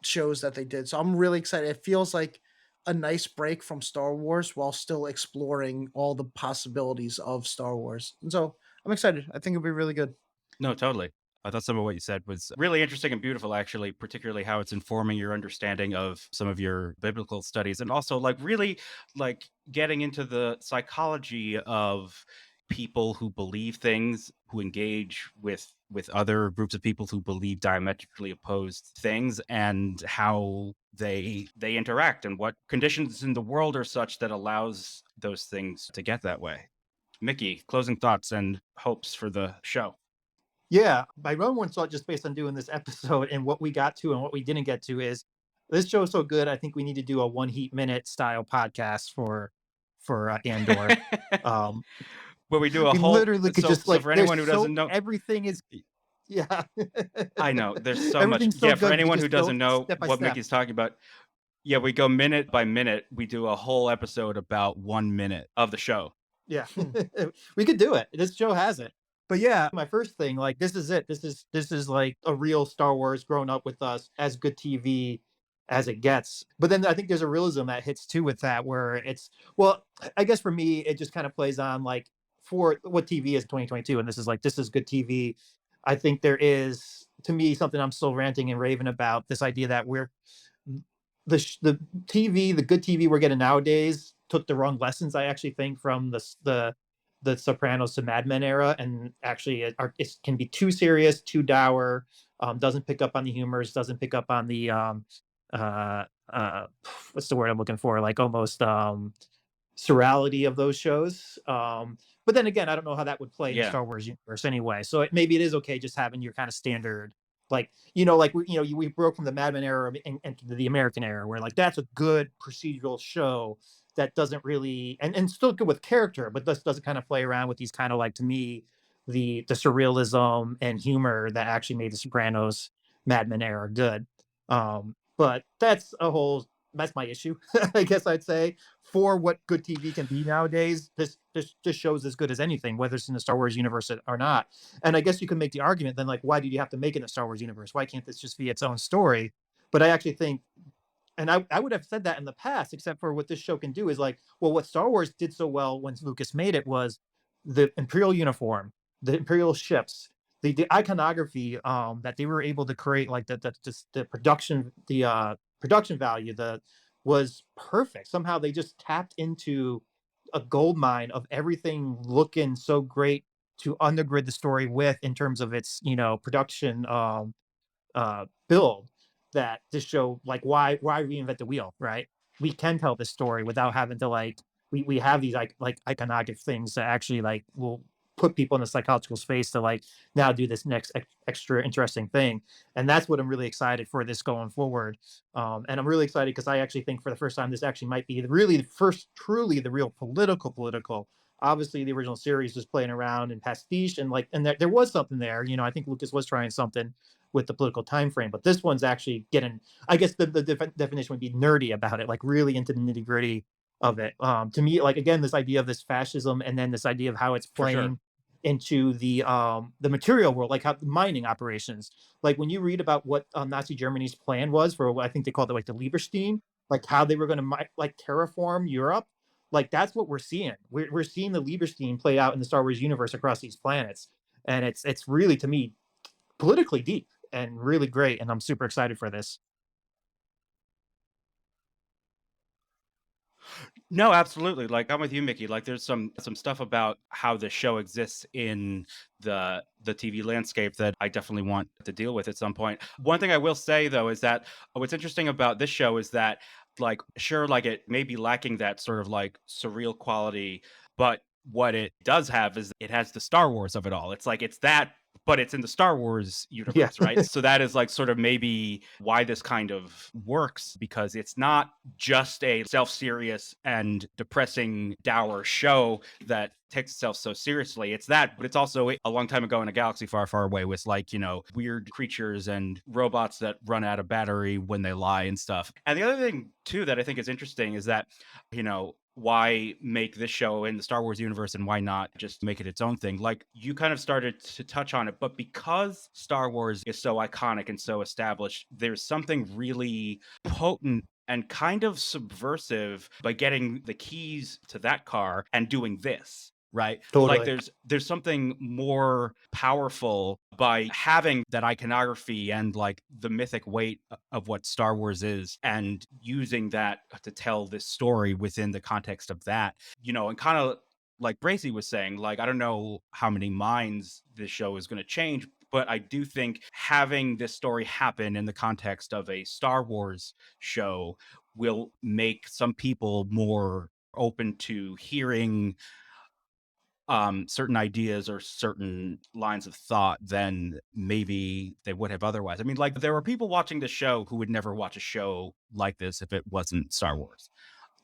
S2: shows that they did. So I'm really excited. It feels like a nice break from Star Wars while still exploring all the possibilities of Star Wars. And so I'm excited. I think it'll be really good.
S1: No, totally. I thought some of what you said was really interesting and beautiful, actually, particularly how it's informing your understanding of some of your biblical studies, and also like really like getting into the psychology of people who believe things, who engage with other groups of people who believe diametrically opposed things, and how they interact and what conditions in the world are such that allows those things to get that way. Mickey, closing thoughts and hopes for the show.
S3: Yeah, my own one thought just based on doing this episode and what we got to and what we didn't get to is this show is so good. I think we need to do a 1 heat minute style podcast for Andor. Um,
S1: Where we do a
S3: we
S1: whole
S3: literally could just
S1: so
S3: like
S1: for anyone who
S3: there's so
S1: doesn't know,
S3: everything is yeah.
S1: I know there's so much.
S3: Everything's so
S1: Yeah, for
S3: good. We
S1: anyone who
S3: just go
S1: doesn't know
S3: step by
S1: what
S3: step.
S1: Mickey's talking about, yeah, we go minute by minute. We do a whole episode about 1 minute of the show.
S3: Yeah, we could do it. This show has it. But yeah, my first thing, like, this is it. This is like a real Star Wars grown up with us, as good TV as it gets. But then I think there's a realism that hits too with that, where it's well, I guess for me, it just kind of plays on like for what TV is 2022, and this is good TV. I think there is to me something I'm still ranting and raving about this idea that we're the TV, the good TV we're getting nowadays took the wrong lessons. I actually think from the Sopranos to Mad Men era, and actually it can be too serious, too dour. Doesn't pick up on the humors, doesn't pick up on the uh, uh, what's the word I'm looking for? Like almost surreality of those shows. But then again, I don't know how that would play in the
S1: Yeah.
S3: Star Wars universe anyway. So maybe it is okay just having your kind of standard, like we broke from the Mad Men era and to the American era, where like that's a good procedural show that doesn't really and still good with character, but this doesn't kind of play around with these kind of like to me the surrealism and humor that actually made the Sopranos Mad Men era good. But that's my issue. I guess I'd say for what good TV can be nowadays, this just shows as good as anything, whether it's in the Star Wars universe or not. And I guess you can make the argument then, like, why did you have to make it in the Star Wars universe? Why can't this just be its own story? But I actually think, and I would have said that in the past, except for what this show can do is like, well, what Star Wars did so well when Lucas made it was the Imperial uniform, the Imperial ships, the iconography that they were able to create, like the production, the production value, the was perfect. Somehow they just tapped into a gold mine of everything looking so great to undergird the story with in terms of its production build, that this show, like, why reinvent the wheel, right? We can tell this story without having to like we have these like iconographic things that actually like will put people in a psychological space to like now do this next extra interesting thing. And that's what I'm really excited for this going forward. And I'm really excited because I actually think for the first time this actually might be really the first truly the real political. Obviously the original series was playing around and pastiche and like and there was something there. I think Lucas was trying something with the political time frame, but this one's actually getting, I guess the definition would be nerdy about it, like really into the nitty gritty of it. To me, like again, this idea of this fascism and then this idea of how it's
S1: For sure.
S3: playing into the material world, like how mining operations, like when you read about what Nazi Germany's plan was for what I think they called it like the Lieberstein, like how they were going to like terraform Europe, like that's what we're seeing. We're seeing the Lieberstein play out in the Star Wars universe across these planets, and it's really to me politically deep and really great, and I'm super excited for this.
S1: No, absolutely. Like I'm with you, Mickey. Like there's some stuff about how the show exists in the TV landscape that I definitely want to deal with at some point. One thing I will say though is that what's interesting about this show is that like sure, like it may be lacking that sort of like surreal quality, but what it does have is it has the Star Wars of it all. It's like it's that, but it's in the Star Wars
S3: Yeah.
S1: universe, right? So that is like sort of maybe why this kind of works, because it's not just a self-serious and depressing, dour show that takes itself so seriously. It's that, but it's also a long time ago in a galaxy far, far away with like, weird creatures and robots that run out of battery when they lie and stuff. And the other thing too that I think is interesting is that, why make this show in the Star Wars universe and why not just make it its own thing? Like you kind of started to touch on it, but because Star Wars is so iconic and so established, there's something really potent and kind of subversive by getting the keys to that car and doing this. Right.
S3: Totally.
S1: Like there's something more powerful by having that iconography and like the mythic weight of what Star Wars is and using that to tell this story within the context of that, and kind of like Bracey was saying, like, I don't know how many minds this show is going to change, But I do think having this story happen in the context of a Star Wars show will make some people more open to hearing certain ideas or certain lines of thought than maybe they would have otherwise. I mean, like, there were people watching the show who would never watch a show like this if it wasn't Star Wars.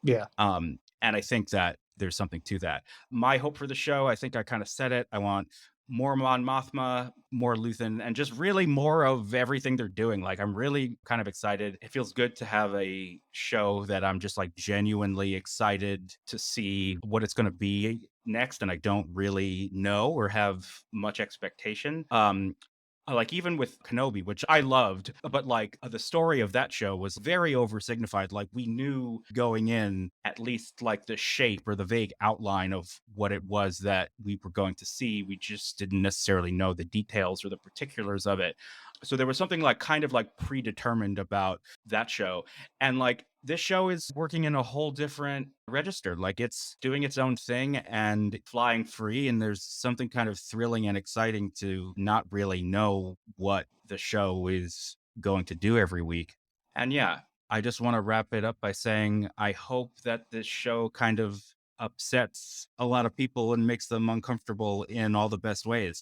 S3: Yeah.
S1: And I think that there's something to that. My hope for the show, I think I kind of said it. I want more Mon Mothma, more Luthen, and just really more of everything they're doing. Like, I'm really kind of excited. It feels good to have a show that I'm just like genuinely excited to see what it's going to be next. And I don't really know or have much expectation. Like, even with Kenobi, which I loved, but like the story of that show was very oversignified. Like, we knew going in at least like the shape or the vague outline of what it was that we were going to see. We just didn't necessarily know the details or the particulars of it. So there was something like kind of like predetermined about that show. And like, this show is working in a whole different register. Like, it's doing its own thing and flying free. And there's something kind of thrilling and exciting to not really know what the show is going to do every week. And yeah, I just want to wrap it up by saying I hope that this show kind of upsets a lot of people and makes them uncomfortable in all the best ways.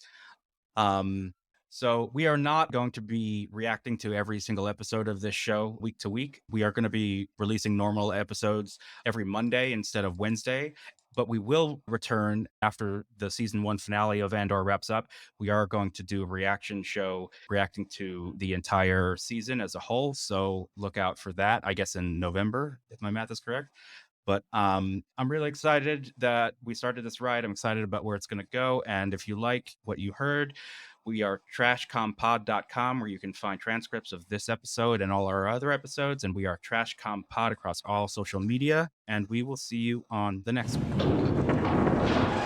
S1: So we are not going to be reacting to every single episode of this show week to week. We are going to be releasing normal episodes every Monday instead of Wednesday, but we will return after the season 1 finale of Andor wraps up. We are going to do a reaction show reacting to the entire season as a whole. So look out for that, I guess, in November, if my math is correct. But I'm really excited that we started this ride. I'm excited about where it's going to go. And if you like what you heard, we are trashcompod.com, where you can find transcripts of this episode and all our other episodes. And we are trashcompod across all social media. And we will see you on the next one.